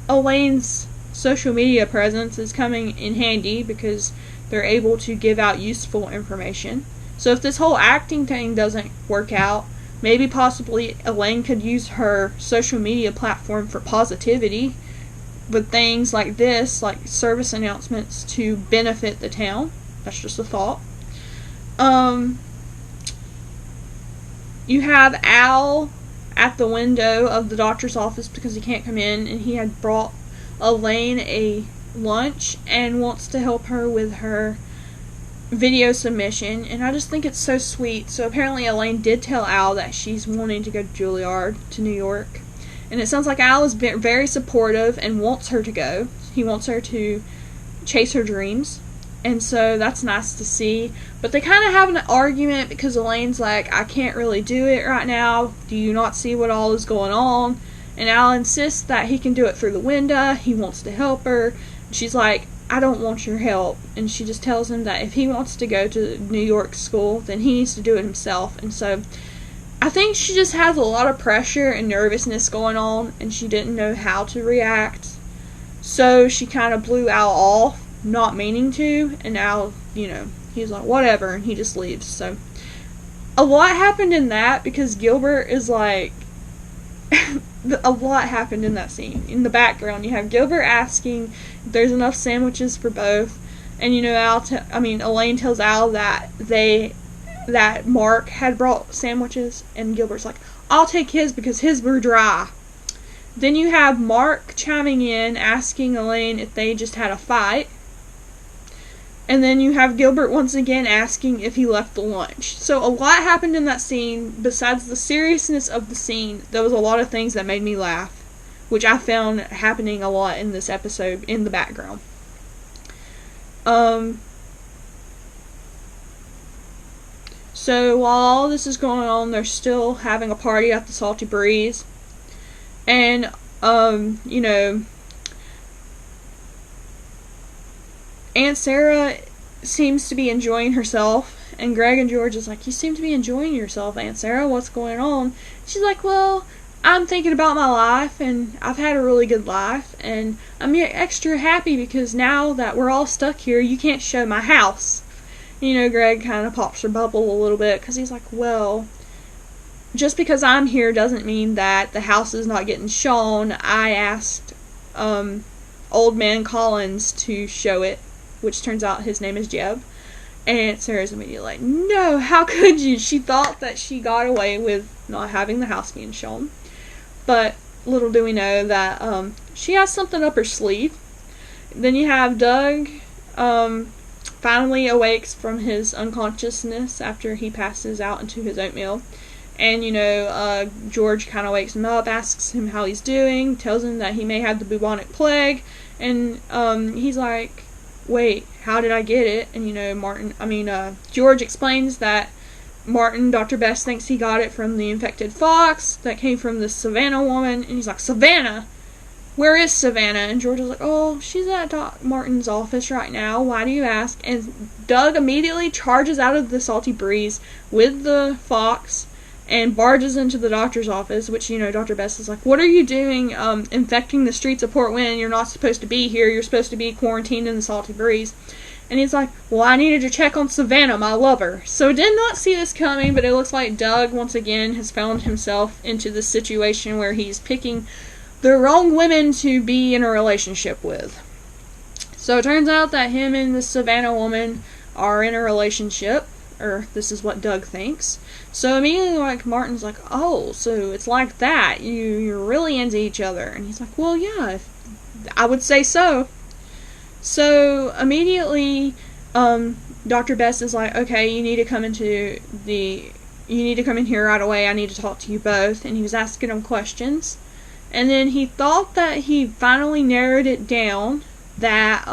Elaine's social media presence is coming in handy because they're able to give out useful information. So if this whole acting thing doesn't work out, maybe possibly Elaine could use her social media platform for positivity with things like this, like service announcements, to benefit the town. That's just a thought. You have Al at the window of the doctor's office because he can't come in, and he had brought Elaine a lunch and wants to help her with her video submission, and I just think it's so sweet. So apparently Elaine did tell Al that she's wanting to go to Juilliard, to New York, and it sounds like Al is very supportive and wants her to go. He wants her to chase her dreams, and so that's nice to see. But they kind of have an argument because Elaine's like, I can't really do it right now. Do you not see what all is going on? And Al insists that he can do it through the window. He wants to help her. She's like, I don't want your help. And she just tells him that if he wants to go to New York school, then he needs to do it himself. And so I think she just has a lot of pressure and nervousness going on, and she didn't know how to react. So she kind of blew Al off, not meaning to, and Al, he's like, whatever, and he just leaves. So a lot happened in that, because Gilbert is like, a lot happened in that scene. In the background, you have Gilbert asking if there's enough sandwiches for both, and Elaine tells Al that Mark had brought sandwiches, and Gilbert's like, I'll take his because his were dry. Then you have Mark chiming in, asking Elaine if they just had a fight. And then you have Gilbert once again asking if he left the lunch. So a lot happened in that scene. Besides the seriousness of the scene, there was a lot of things that made me laugh, which I found happening a lot in this episode in the background. So while all this is going on, they're still having a party at the Salty Breeze. And, Aunt Sarah seems to be enjoying herself, and Greg and George is like, you seem to be enjoying yourself, Aunt Sarah, what's going on? She's like, well, I'm thinking about my life, and I've had a really good life, and I'm extra happy because now that we're all stuck here, you can't show my house. Greg kind of pops her bubble a little bit, because he's like, well, just because I'm here doesn't mean that the house is not getting shown. I asked Old Man Collins to show it, which turns out his name is Jeb. And Sarah's immediately like, no, how could you? She thought that she got away with not having the house being shown. But little do we know that she has something up her sleeve. Then you have Doug finally awakes from his unconsciousness after he passes out into his oatmeal. And, George kind of wakes him up, asks him how he's doing, tells him that he may have the bubonic plague. And he's like, wait, how did I get it? And, George explains that Dr. Best thinks he got it from the infected fox that came from the Savannah woman. And he's like, Savannah? Where is Savannah? And George is like, oh, she's at Doc Martin's office right now. Why do you ask? And Doug immediately charges out of the Salty Breeze with the fox and barges into the doctor's office, which, Dr. Best is like, what are you doing infecting the streets of Port Wynne? You're not supposed to be here. You're supposed to be quarantined in the Salty Breeze. And he's like, well, I needed to check on Savannah, my lover. So did not see this coming, but it looks like Doug, once again, has found himself into this situation where he's picking the wrong women to be in a relationship with. So it turns out that him and the Savannah woman are in a relationship, or this is what Doug thinks. So immediately, Martin's like, oh, so it's like that. You're really into each other. And he's like, well, yeah, I would say so. So immediately, Dr. Best is like, okay, you need to come in here right away. I need to talk to you both. And he was asking them questions. And then he thought that he finally narrowed it down that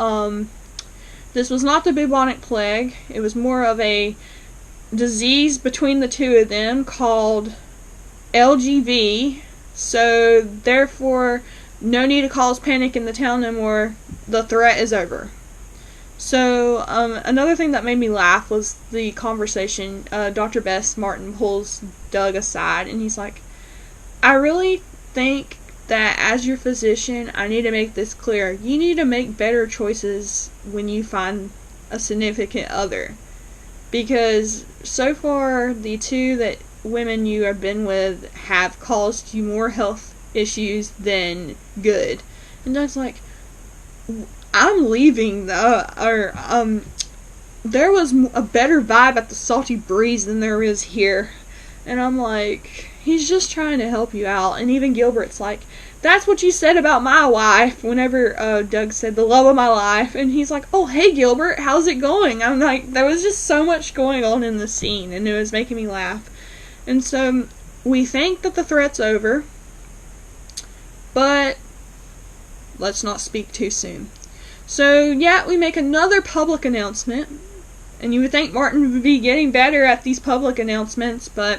this was not the bubonic plague. It was more of a disease between the two of them called LGV. So therefore, no need to cause panic in the town no more. The threat is over. So another thing that made me laugh was the conversation. Dr. Best Martin pulls Doug aside and he's like, I really think that as your physician, I need to make this clear. You need to make better choices when you find a significant other. Because so far, the two women you have been with have caused you more health issues than good. And Doug's like, I'm leaving there was a better vibe at the Salty Breeze than there is here. And I'm like, he's just trying to help you out. And even Gilbert's like, that's what you said about my wife whenever Doug said the love of my life. And he's like, oh, hey, Gilbert, how's it going? I'm like, there was just so much going on in the scene, and it was making me laugh. And so we think that the threat's over, but let's not speak too soon. So, yeah, we make another public announcement. And you would think Martin would be getting better at these public announcements, but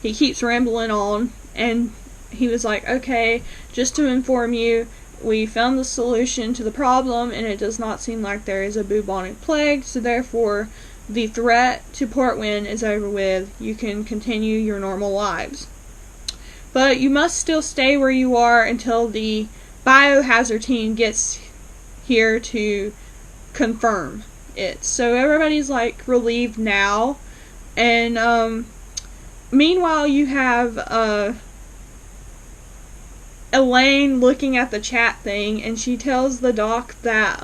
he keeps rambling on. And he was like, okay, just to inform you, we found the solution to the problem, and it does not seem like there is a bubonic plague, so therefore the threat to Portland is over with. You can continue your normal lives. But you must still stay where you are until the biohazard team gets here to confirm it. So everybody's like relieved now. And meanwhile, you have Elaine looking at the chat thing, and she tells the doc that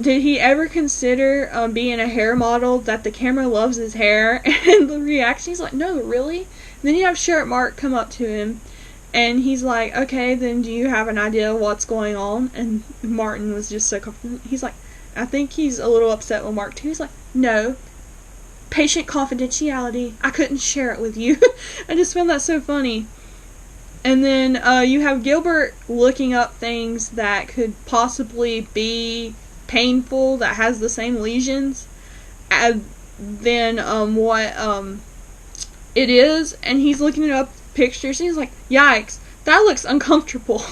did he ever consider being a hair model, that the camera loves his hair? And the reaction, he's like, no, really? And then you have Sheriff Mark come up to him, and he's like, okay, then do you have an idea of what's going on? And Martin was just so confident. He's like, I think he's a little upset with Mark too. He's like, no, patient confidentiality, I couldn't share it with you. I just found that so funny. And then you have Gilbert looking up things that could possibly be painful, that has the same lesions than what it is, and he's looking up pictures, and he's like, yikes, that looks uncomfortable.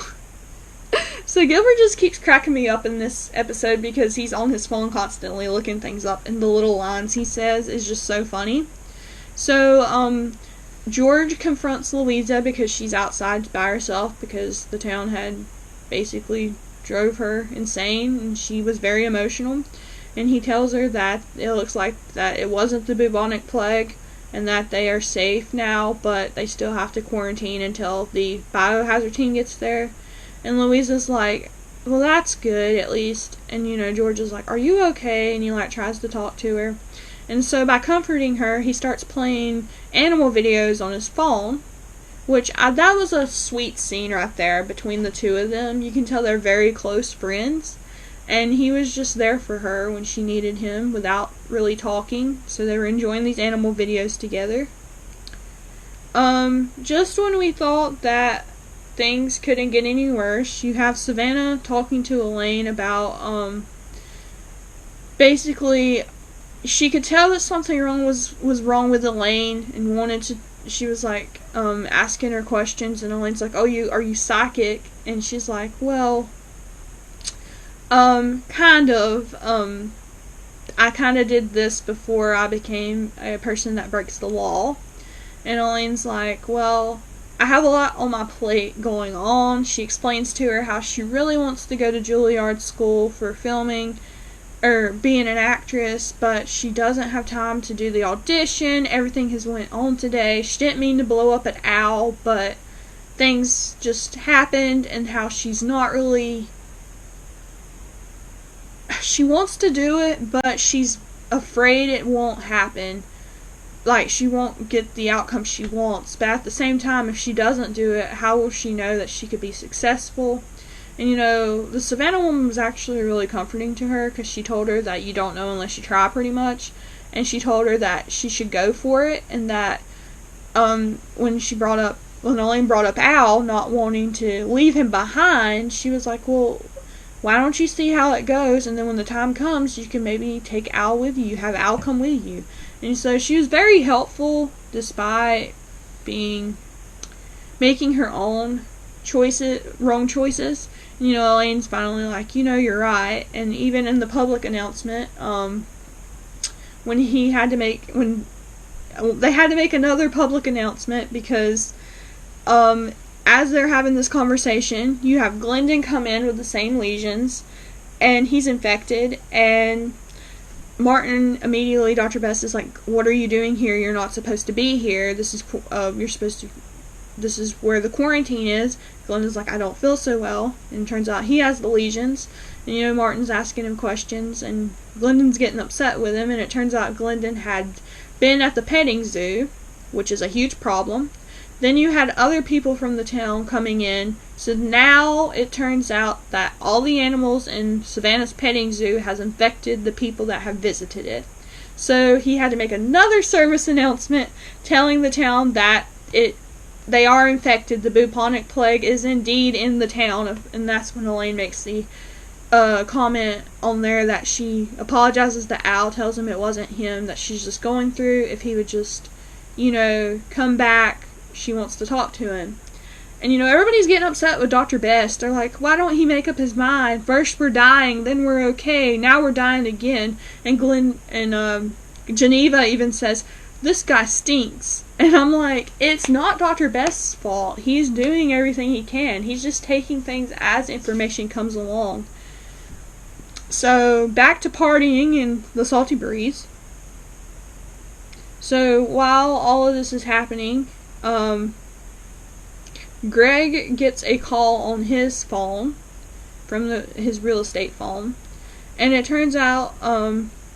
So Gilbert just keeps cracking me up in this episode because he's on his phone constantly looking things up, and the little lines he says is just so funny. So George confronts Louisa because she's outside by herself because the town had basically drove her insane, and she was very emotional. And he tells her that it looks like that it wasn't the bubonic plague and that they are safe now, but they still have to quarantine until the biohazard team gets there. And Louisa's like, well, that's good at least. And George is like, are you okay? And he tries to talk to her. And so by comforting her, he starts playing animal videos on his phone, which that was a sweet scene right there between the two of them. You can tell they're very close friends, and he was just there for her when she needed him without really talking, so they were enjoying these animal videos together. Just when we thought that things couldn't get any worse, you have Savannah talking to Elaine about, basically, she could tell that something was wrong with Elaine and wanted to. She was like asking her questions, and Elaine's like, "Oh, are you psychic?" And she's like, "Well, kind of. I kind of did this before I became a person that breaks the law." And Elaine's like, "Well, I have a lot on my plate going on." She explains to her how she really wants to go to Juilliard school for filming or being an actress, but she doesn't have time to do the audition. Everything has went on today. She didn't mean to blow up at Al, but things just happened, and how she's not really. She wants to do it, but she's afraid it won't happen. Like, she won't get the outcome she wants. But at the same time, if she doesn't do it, how will she know that she could be successful? And the Savannah woman was actually really comforting to her, because she told her that you don't know unless you try, pretty much. And she told her that she should go for it, and that when Elaine brought up Al not wanting to leave him behind, she was like, well, why don't you see how it goes, and then when the time comes, you can maybe take Al with you, have Al come with you. And so she was very helpful, despite making her own wrong choices. Elaine's finally like, you're right. And even in the public announcement, when they had to make another public announcement, because as they're having this conversation, you have Glendon come in with the same lesions, and he's infected, and Martin immediately, Dr. Best is like, what are you doing here? You're not supposed to be here. This is where the quarantine is. Glendon's like, I don't feel so well. And it turns out he has the lesions. And Martin's asking him questions, and Glendon's getting upset with him, and it turns out Glendon had been at the petting zoo, which is a huge problem. Then you had other people from the town coming in, so now it turns out that all the animals in Savannah's petting zoo has infected the people that have visited it. So he had to make another service announcement telling the town that they are infected. The bubonic plague is indeed in the town, and that's when Elaine makes the comment on there that she apologizes to Al, tells him it wasn't him, that she's just going through. If he would just, come back she wants to talk to him. And, everybody's getting upset with Dr. Best. They're like, why don't he make up his mind? First we're dying, then we're okay, now we're dying again. And Geneva even says, this guy stinks. And I'm like, it's not Dr. Best's fault. He's doing everything he can. He's just taking things as information comes along. So, back to partying in the Salty Breeze. So, while all of this is happening, Greg gets a call on his phone from his real estate phone, and it turns out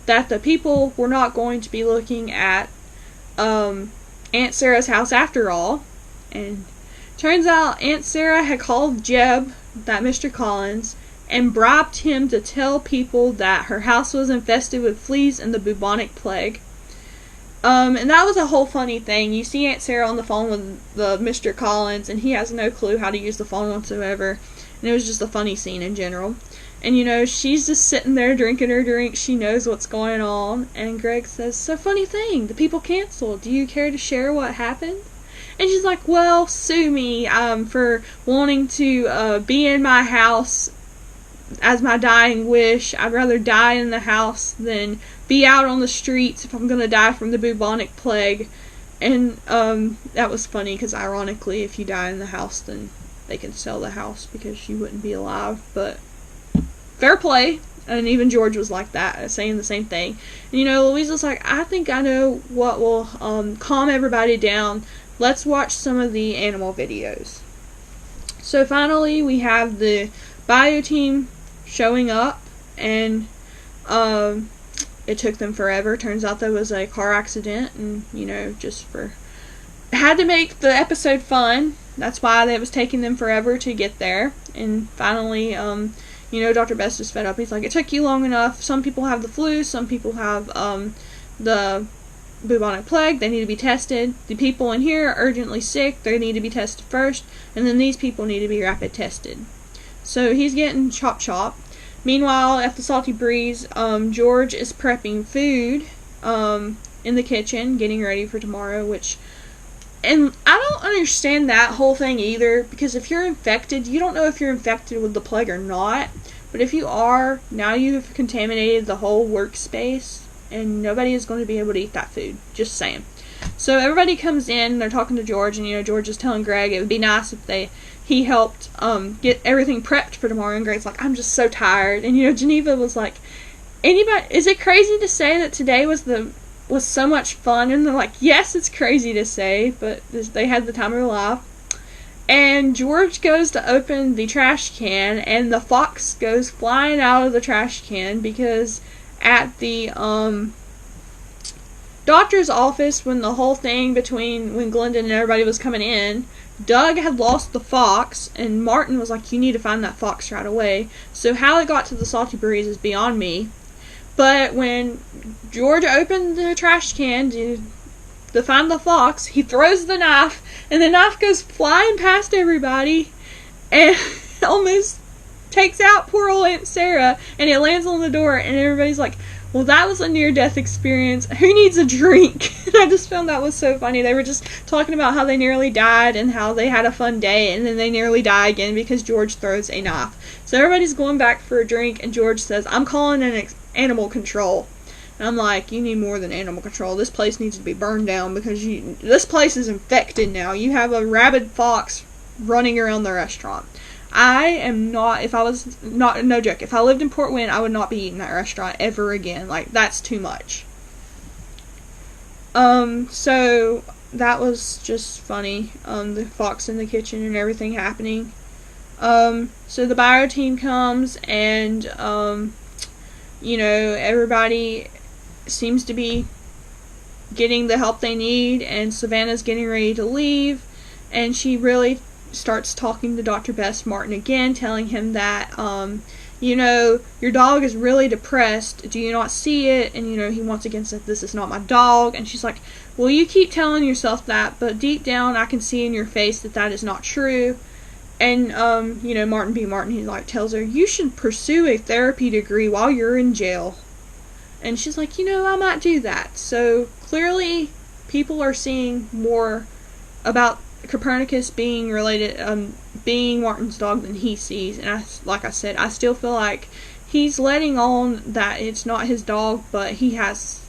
that the people were not going to be looking at Aunt Sarah's house after all. And turns out Aunt Sarah had called Jeb, that Mr. Collins, and bribed him to tell people that her house was infested with fleas and the bubonic plague. And that was a whole funny thing. You see Aunt Sarah on the phone with the Mr. Collins, and he has no clue how to use the phone whatsoever. And it was just a funny scene in general. And, she's just sitting there drinking her drink. She knows what's going on. And Greg says, so funny thing, the people canceled. Do you care to share what happened? And she's like, well, sue me for wanting to be in my house as my dying wish. I'd rather die in the house than be out on the streets if I'm going to die from the bubonic plague. And that was funny because ironically, if you die in the house, then they can sell the house because you wouldn't be alive. But fair play. And even George was like that, saying the same thing. And, Louisa's like, I think I know what will calm everybody down. Let's watch some of the animal videos. So finally, we have the bio team showing up, and it took them forever. Turns out there was a car accident, and had to make the episode fun. That's why it was taking them forever to get there. And finally, Dr. Best is fed up. He's like, it took you long enough. Some people have the flu, some people have the bubonic plague. They need to be tested. The people in here are urgently sick. They need to be tested first, and then these people need to be rapid tested. So he's getting chop. Meanwhile, at the Salty Breeze, George is prepping food in the kitchen, getting ready for tomorrow, and I don't understand that whole thing either, because if you're infected, you don't know if you're infected with the plague or not, but if you are, now you've contaminated the whole workspace, and nobody is going to be able to eat that food. Just saying. So everybody comes in, they're talking to George, and George is telling Greg it would be nice if he helped get everything prepped for tomorrow. And Greg's like, I'm just so tired. And Geneva was like, is it crazy to say that today was so much fun? And they're like, yes, it's crazy to say, but they had the time of their life. And George goes to open the trash can, and the fox goes flying out of the trash can, because at the doctor's office, when the whole thing when Glendon and everybody was coming in, Doug had lost the fox, and Martin was like, you need to find that fox right away. So how it got to the Salty Breeze is beyond me. But when George opened the trash can to find the fox, he throws the knife, and the knife goes flying past everybody, and almost takes out poor old Aunt Sarah, and it lands on the door, and everybody's like, well, that was a near-death experience. Who needs a drink? And I just found that was so funny. They were just talking about how they nearly died and how they had a fun day, and then they nearly die again because George throws a knife. So everybody's going back for a drink, and George says, I'm calling an animal control. And I'm like, you need more than animal control. This place needs to be burned down because this place is infected now. You have a rabid fox running around the restaurant. I am not, no joke, if I lived in Port Wynn, I would not be eating that restaurant ever again. Like, that's too much. So, that was just funny. The fox in the kitchen and everything happening. So the bio team comes, and, everybody seems to be getting the help they need, and Savannah's getting ready to leave, and she really starts talking to Dr. Best Martin again, telling him that, your dog is really depressed. Do you not see it? And, he once again said, this is not my dog. And she's like, well, you keep telling yourself that, but deep down I can see in your face that is not true. And, Martin B. Martin, he, tells her, you should pursue a therapy degree while you're in jail. And she's like, I might do that. So, clearly, people are seeing more about Copernicus being related, being Martin's dog than he sees. And like I said, I still feel like he's letting on that it's not his dog, but he has,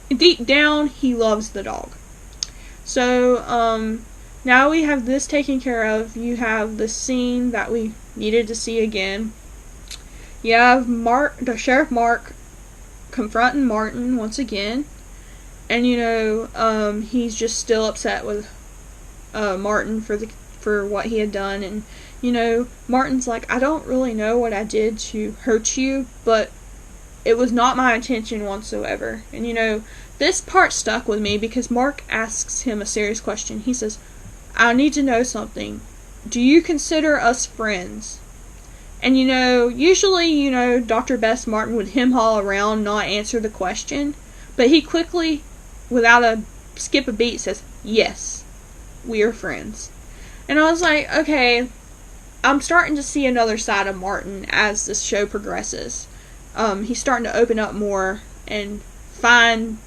deep down, he loves the dog. So, now we have this taken care of. You have the scene that we needed to see again. You have Sheriff Mark confronting Martin once again. And, he's just still upset with Martin for what he had done. And, Martin's like, I don't really know what I did to hurt you, but it was not my intention whatsoever. And, this part stuck with me because Mark asks him a serious question. He says, I need to know something. Do you consider us friends? And, usually, Dr. Bess Martin would hem-haw around, not answer the question. But he quickly, without a skip a beat, says, yes, we are friends. And I was like, okay, I'm starting to see another side of Martin as this show progresses. He's starting to open up more and find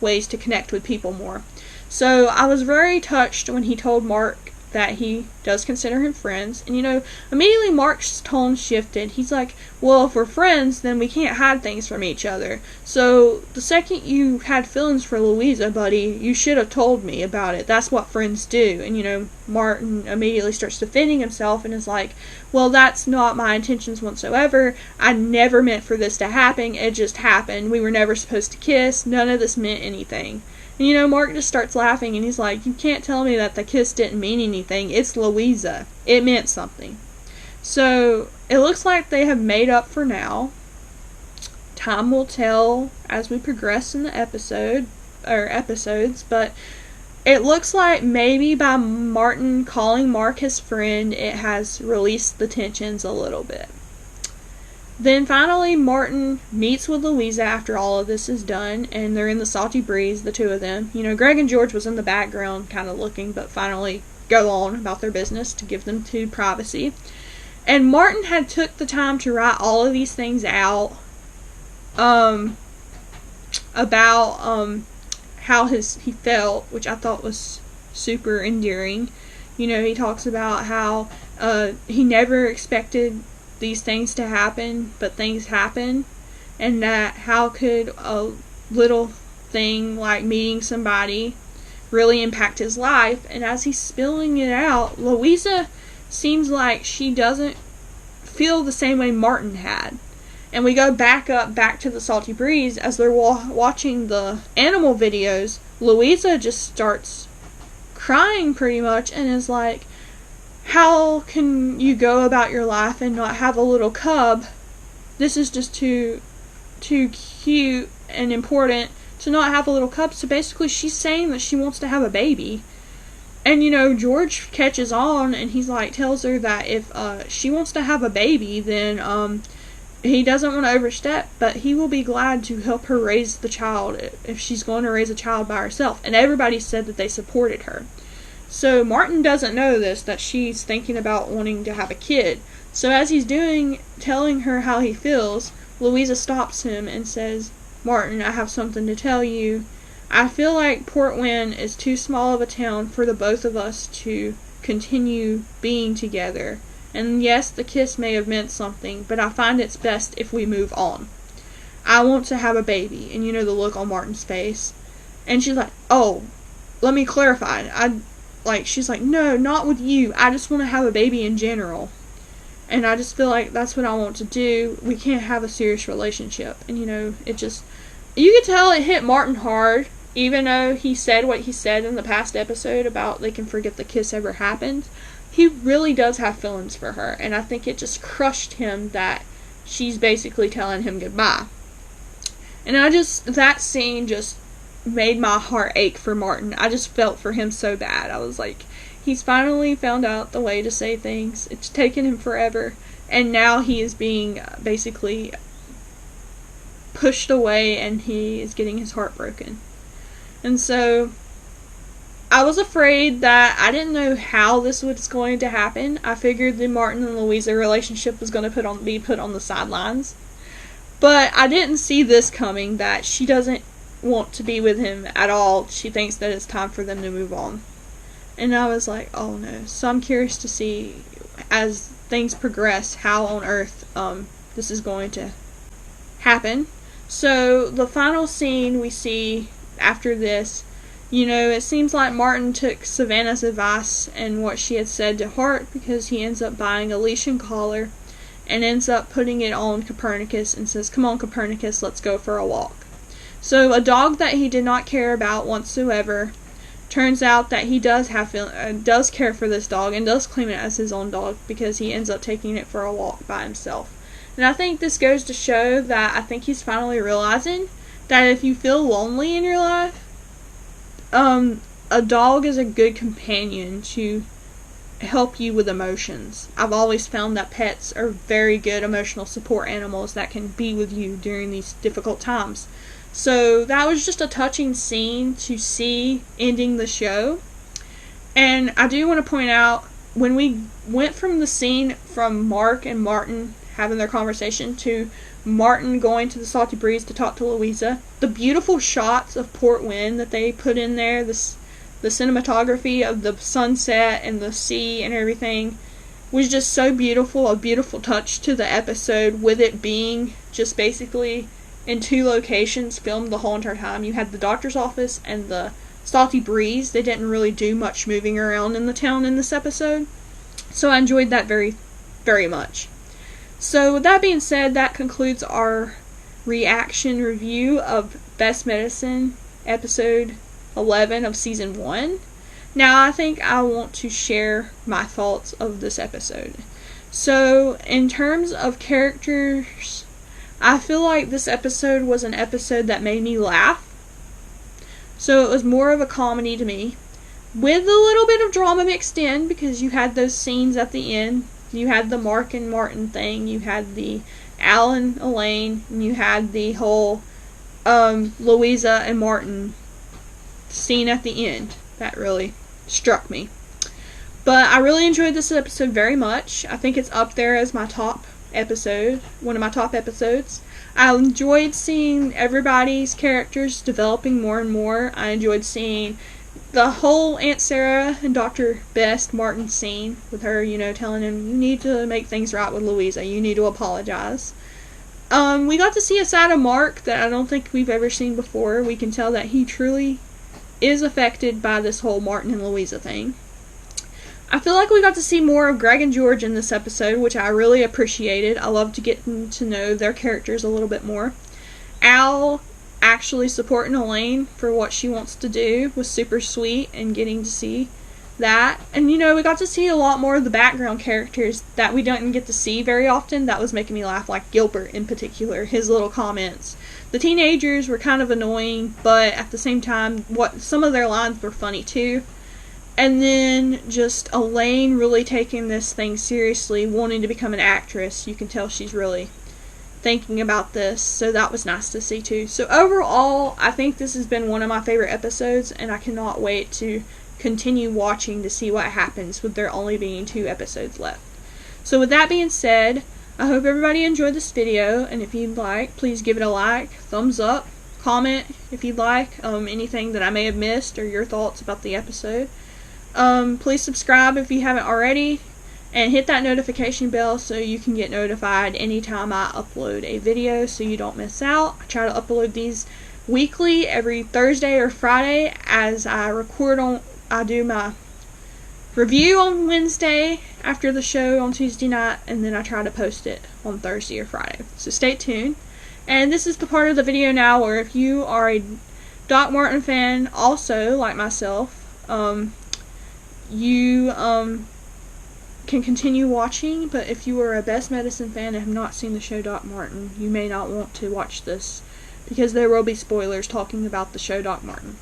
ways to connect with people more. So I was very touched when he told Mark that he does consider him friends. And, immediately Mark's tone shifted. He's like, well, if we're friends, then we can't hide things from each other. So the second you had feelings for Louisa, buddy, you should have told me about it. That's what friends do. And, Martin immediately starts defending himself and is like, well, that's not my intentions whatsoever. I never meant for this to happen. It just happened. We were never supposed to kiss. None of this meant anything. And, Mark just starts laughing, and he's like, you can't tell me that the kiss didn't mean anything. It's Louisa. It meant something. So, it looks like they have made up for now. Time will tell as we progress in the episodes, but it looks like maybe by Martin calling Mark his friend, it has released the tensions a little bit. Then finally, Martin meets with Louisa after all of this is done, and they're in the salty breeze, the two of them. Greg and George was in the background kind of looking, but finally go on about their business to give them to privacy. And Martin had took the time to write all of these things out about how he felt, which I thought was super endearing. He talks about how he never expected these things to happen, but things happen, and that how could a little thing like meeting somebody really impact his life. And as he's spilling it out, Louisa seems like she doesn't feel the same way Martin had. And we go back to the salty breeze as they're watching the animal videos. Louisa just starts crying pretty much and is like, how can you go about your life and not have a little cub? This is just too cute and important to not have a little cub. So basically she's saying that she wants to have a baby. And George catches on, and he's like, tells her that if she wants to have a baby, then he doesn't want to overstep, but he will be glad to help her raise the child if she's going to raise a child by herself. And everybody said that they supported her. So Martin doesn't know this, that she's thinking about wanting to have a kid. So as he's telling her how he feels, Louisa stops him and says, Martin, I have something to tell you. I feel like Port Wynne is too small of a town for the both of us to continue being together. And yes, the kiss may have meant something, but I find it's best if we move on. I want to have a baby. And the look on Martin's face. And she's like, oh, let me clarify. She's like, no, not with you. I just want to have a baby in general. And I just feel like that's what I want to do. We can't have a serious relationship. And, it just, you could tell it hit Martin hard, even though he said what he said in the past episode about they can forget the kiss ever happened. He really does have feelings for her. And I think it just crushed him that she's basically telling him goodbye. And that scene just made my heart ache for Martin. I just felt for him so bad. I was like, he's finally found out the way to say things. It's taken him forever. And now he is being basically pushed away, and he is getting his heart broken. And so I was afraid that I didn't know how this was going to happen. I figured the Martin and Louisa relationship was going to be put on the sidelines. But I didn't see this coming, that she doesn't want to be with him at all. She thinks that it's time for them to move on. And I was like, oh no. So I'm curious to see, as things progress, how on earth this is going to happen. So the final scene we see after this, it seems like Martin took Savannah's advice and what she had said to heart, because he ends up buying a leash collar and ends up putting it on Copernicus and says, come on Copernicus, let's go for a walk. So a dog that he did not care about whatsoever, turns out that he does care for this dog and does claim it as his own dog, because he ends up taking it for a walk by himself. And I think this goes to show that I think he's finally realizing that if you feel lonely in your life, a dog is a good companion to help you with emotions. I've always found that pets are very good emotional support animals that can be with you during these difficult times. So that was just a touching scene to see ending the show. And I do want to point out, when we went from the scene from Mark and Martin having their conversation to Martin going to the Salty Breeze to talk to Louisa, the beautiful shots of Port Wynn that they put in there, the cinematography of the sunset and the sea and everything, was just so beautiful, a beautiful touch to the episode, with it being just basically in 2 locations filmed the whole entire time. You had the doctor's office and the Salty Breeze. They didn't really do much moving around in the town in this episode, so I enjoyed that very, very much. So with that being said, that concludes our reaction review of Best Medicine episode 11 of season 1. Now I think I want to share my thoughts of this episode. So in terms of characters, I feel like this episode was an episode that made me laugh. So it was more of a comedy to me, with a little bit of drama mixed in, because you had those scenes at the end. You had the Mark and Martin thing, you had the Al and Elaine, and you had the whole Louisa and Martin scene at the end. That really struck me. But I really enjoyed this episode very much. I think it's up there as my top episode, one of my top episodes. I enjoyed seeing everybody's characters developing more and more. I enjoyed seeing the whole Aunt Sarah and Dr. Best Martin scene with her, telling him, you need to make things right with Louisa. You need to apologize. We got to see a side of Mark that I don't think we've ever seen before. We can tell that he truly is affected by this whole Martin and Louisa thing. I feel like we got to see more of Greg and George in this episode, which I really appreciated. I love to get to know their characters a little bit more. Al actually supporting Elaine for what she wants to do was super sweet, and getting to see that. And we got to see a lot more of the background characters that we don't get to see very often. That was making me laugh, like Gilbert in particular, his little comments. The teenagers were kind of annoying, but at the same time, some of their lines were funny too. And then just Elaine really taking this thing seriously, wanting to become an actress. You can tell she's really thinking about this, so that was nice to see too. So overall, I think this has been one of my favorite episodes, and I cannot wait to continue watching to see what happens with there only being 2 episodes left. So with that being said, I hope everybody enjoyed this video, and if you'd like, please give it a like, thumbs up, comment if you'd like, anything that I may have missed or your thoughts about the episode. Please subscribe if you haven't already, and hit that notification bell so you can get notified anytime I upload a video so you don't miss out. I try to upload these weekly, every Thursday or Friday, as I do my review on Wednesday after the show on Tuesday night, and then I try to post it on Thursday or Friday. So stay tuned. And this is the part of the video now where if you are a Doc Martin fan also, like myself, you can continue watching, but if you are a Best Medicine fan and have not seen the show Doc Martin, you may not want to watch this, because there will be spoilers talking about the show Doc Martin.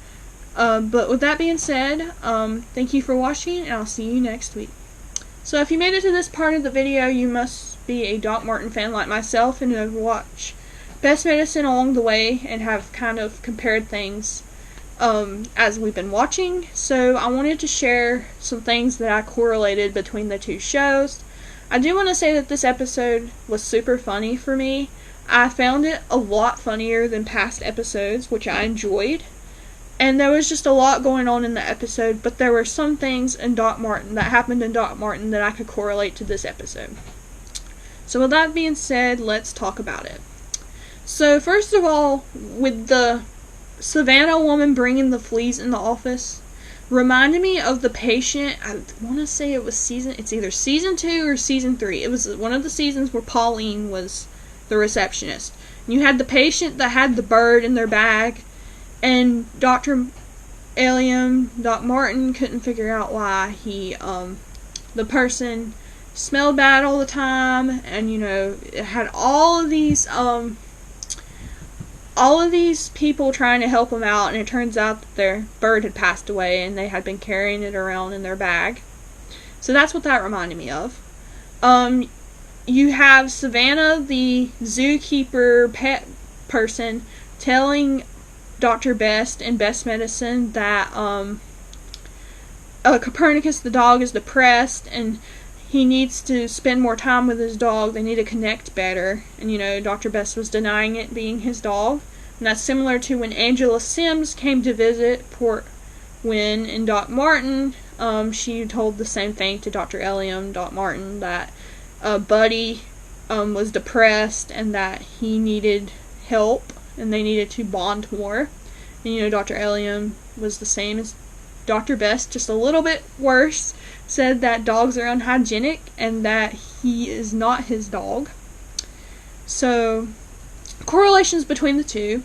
But with that being said, thank you for watching, and I'll see you next week. So if you made it to this part of the video, you must be a Doc Martin fan like myself, and have watched Best Medicine along the way, and have kind of compared things as we've been watching. So I wanted to share some things that I correlated between the 2 shows. I do want to say that this episode was super funny for me. I found it a lot funnier than past episodes, which I enjoyed. And there was just a lot going on in the episode, but there were some things in Doc Martin that happened in Doc Martin that I could correlate to this episode. So with that being said, let's talk about it. So first of all, with the Savannah woman bringing the fleas in the office, reminded me of the patient. I want to say it's either season 2 or season 3. It was one of the seasons where Pauline was the receptionist. And you had the patient that had the bird in their bag, and Dr. Doc Martin couldn't figure out why the person smelled bad all the time, and it had all of these people trying to help him out, and it turns out that their bird had passed away and they had been carrying it around in their bag. So that's what that reminded me of. You have Savannah, the zookeeper pet person, telling Dr. Best in Best Medicine that Copernicus the dog is depressed and he needs to spend more time with his dog. They need to connect better. And Dr. Best was denying it being his dog. And that's similar to when Angela Sims came to visit Port Wynn and Doc Martin. She told the same thing to Dr. Doc Martin, that Buddy was depressed and that he needed help and they needed to bond more. And Dr. Elliam was the same as Dr. Best, just a little bit worse, said that dogs are unhygienic and that he is not his dog. So, correlations between the two.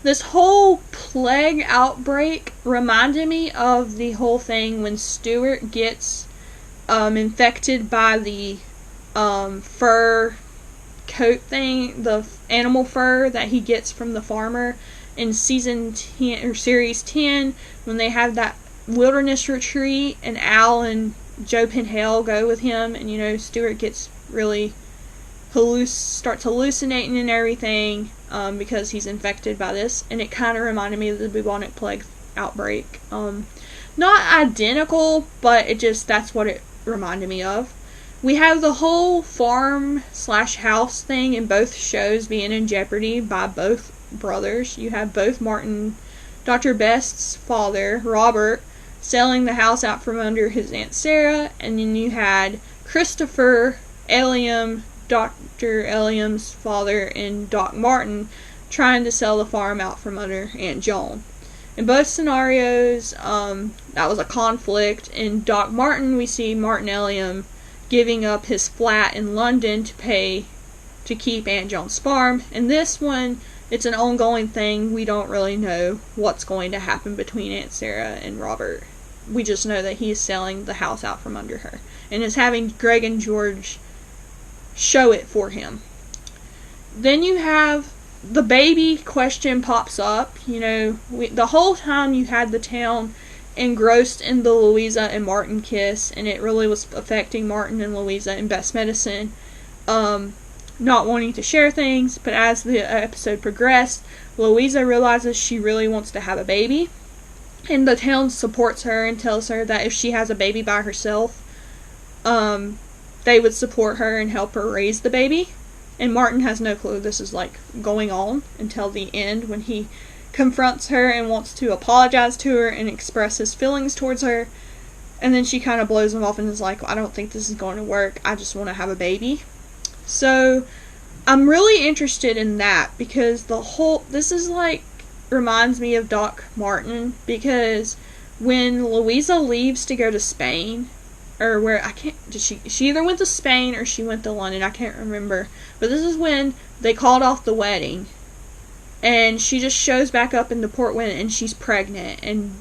This whole plague outbreak reminded me of the whole thing when Stuart gets infected by the fur coat thing, the animal fur that he gets from the farmer in season 10 or series 10, when they have that wilderness retreat and Al and Joe Penhale go with him, and Stuart gets really starts hallucinating and everything because he's infected by this, and it kind of reminded me of the bubonic plague outbreak. Not identical, but that's what it reminded me of. We have the whole farm/house thing in both shows being in jeopardy by both brothers. You have both Dr. Best's father, Robert, selling the house out from under his Aunt Sarah, and then you had Christopher Elliam, Dr. Elliam's father, and Doc Martin trying to sell the farm out from under Aunt Joan. In both scenarios, that was a conflict. In Doc Martin, we see Martin Elliam giving up his flat in London to keep Aunt Joan's farm. In this one, it's an ongoing thing. We don't really know what's going to happen between Aunt Sarah and Robert. We just know that he is selling the house out from under her and is having Greg and George show it for him. Then you have the baby question pops up. The whole time you had the town engrossed in the Louisa and Martin kiss, and it really was affecting Martin and Louisa in Best Medicine, not wanting to share things. But as the episode progressed, Louisa realizes she really wants to have a baby, and the town supports her and tells her that if she has a baby by herself, they would support her and help her raise the baby. And Martin has no clue this is going on until the end, when he confronts her and wants to apologize to her and express his feelings towards her. And then she kind of blows him off and is like, I don't think this is going to work. I just want to have a baby. So I'm really interested in that, because this is reminds me of Doc Martin, because when Louisa leaves to go to Spain, or she either went to Spain or she went to London, I can't remember, but this is when they called off the wedding, and she just shows back up into Port Wynn and she's pregnant, and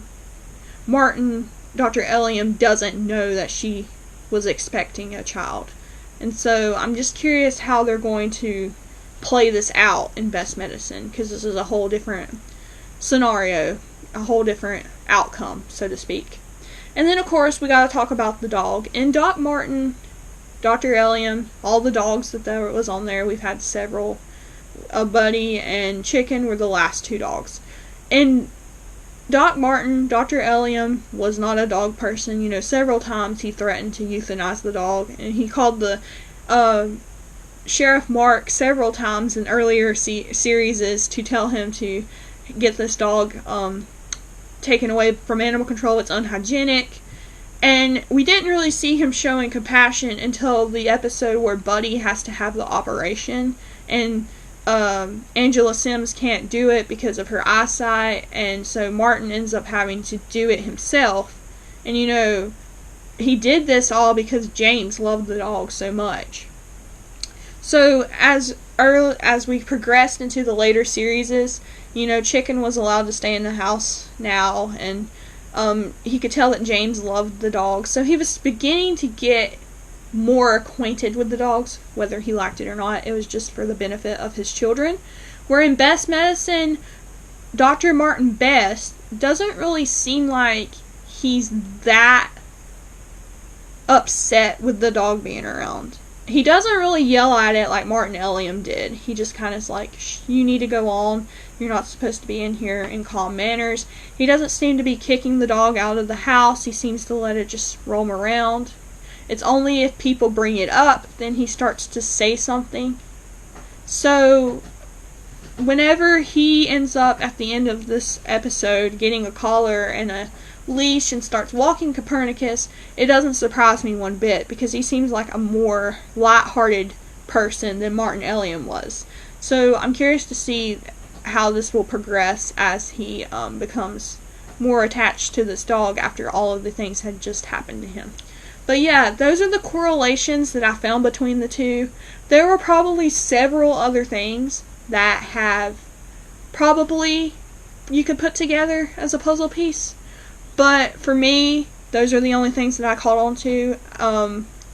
Dr. Elliam doesn't know that she was expecting a child. And so I'm just curious how they're going to play this out in Best Medicine, because this is a whole different scenario, a whole different outcome, so to speak. And then, of course, we got to talk about the dog. In Doc Martin, Dr. Elliam, all the dogs that there was on there, we've had several. Buddy and Chicken were the last two dogs. In Doc Martin, Dr. Elliam was not a dog person. Several times he threatened to euthanize the dog, and he called the Sheriff Mark several times in earlier series to tell him to get this dog taken away from animal control. It's unhygienic. And we didn't really see him showing compassion until the episode where Buddy has to have the operation, and Angela Sims can't do it because of her eyesight, and so Martin ends up having to do it himself. And you know, he did this all because James loved the dog so much. So as we progressed into the later series, you know, Chicken was allowed to stay in the house now, and he could tell that James loved the dog, so he was beginning to get more acquainted with the dogs, whether he liked it or not. It was just for the benefit of his children. Where in Best Medicine, Dr. Martin Best doesn't really seem like he's that upset with the dog being around. He doesn't really yell at it like Martin Elliam did. He just kind of is like, you need to go on. You're not supposed to be in here, in calm manners. He doesn't seem to be kicking the dog out of the house. He seems to let it just roam around. It's only if people bring it up, then he starts to say something. So, whenever he ends up at the end of this episode getting a collar and a leash and starts walking Copernicus, it doesn't surprise me one bit, because he seems like a more light-hearted person than Martin Elliam was. So I'm curious to see how this will progress as he becomes more attached to this dog after all of the things had just happened to him. But yeah, those are the correlations that I found between the two. There were probably several other things that have probably you could put together as a puzzle piece. But for me, those are the only things that I caught on to.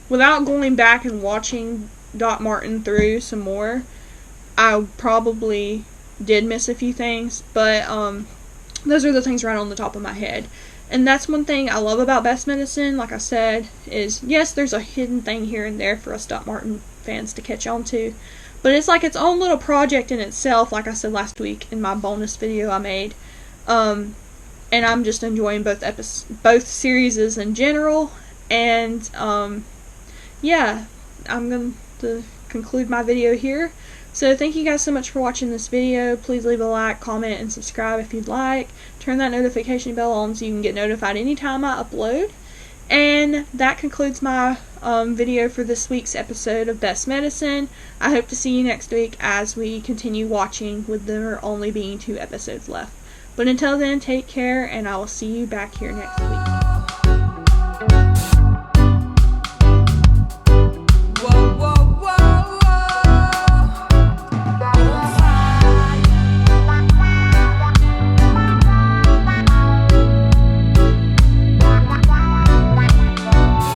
Without going back and watching Doc Martin through some more, I probably did miss a few things. But those are the things right on the top of my head. And that's one thing I love about Best Medicine, like I said, is yes, there's a hidden thing here and there for us Doc Martin fans to catch on to. But it's like its own little project in itself, like I said last week in my bonus video I made. And I'm just enjoying both series in general. And yeah, I'm going to conclude my video here. So thank you guys so much for watching this video. Please leave a like, comment, and subscribe if you'd like. Turn that notification bell on so you can get notified anytime I upload. And that concludes my video for this week's episode of Best Medicine. I hope to see you next week as we continue watching, with there only being 2 episodes left. But until then, take care, and I will see you back here next week.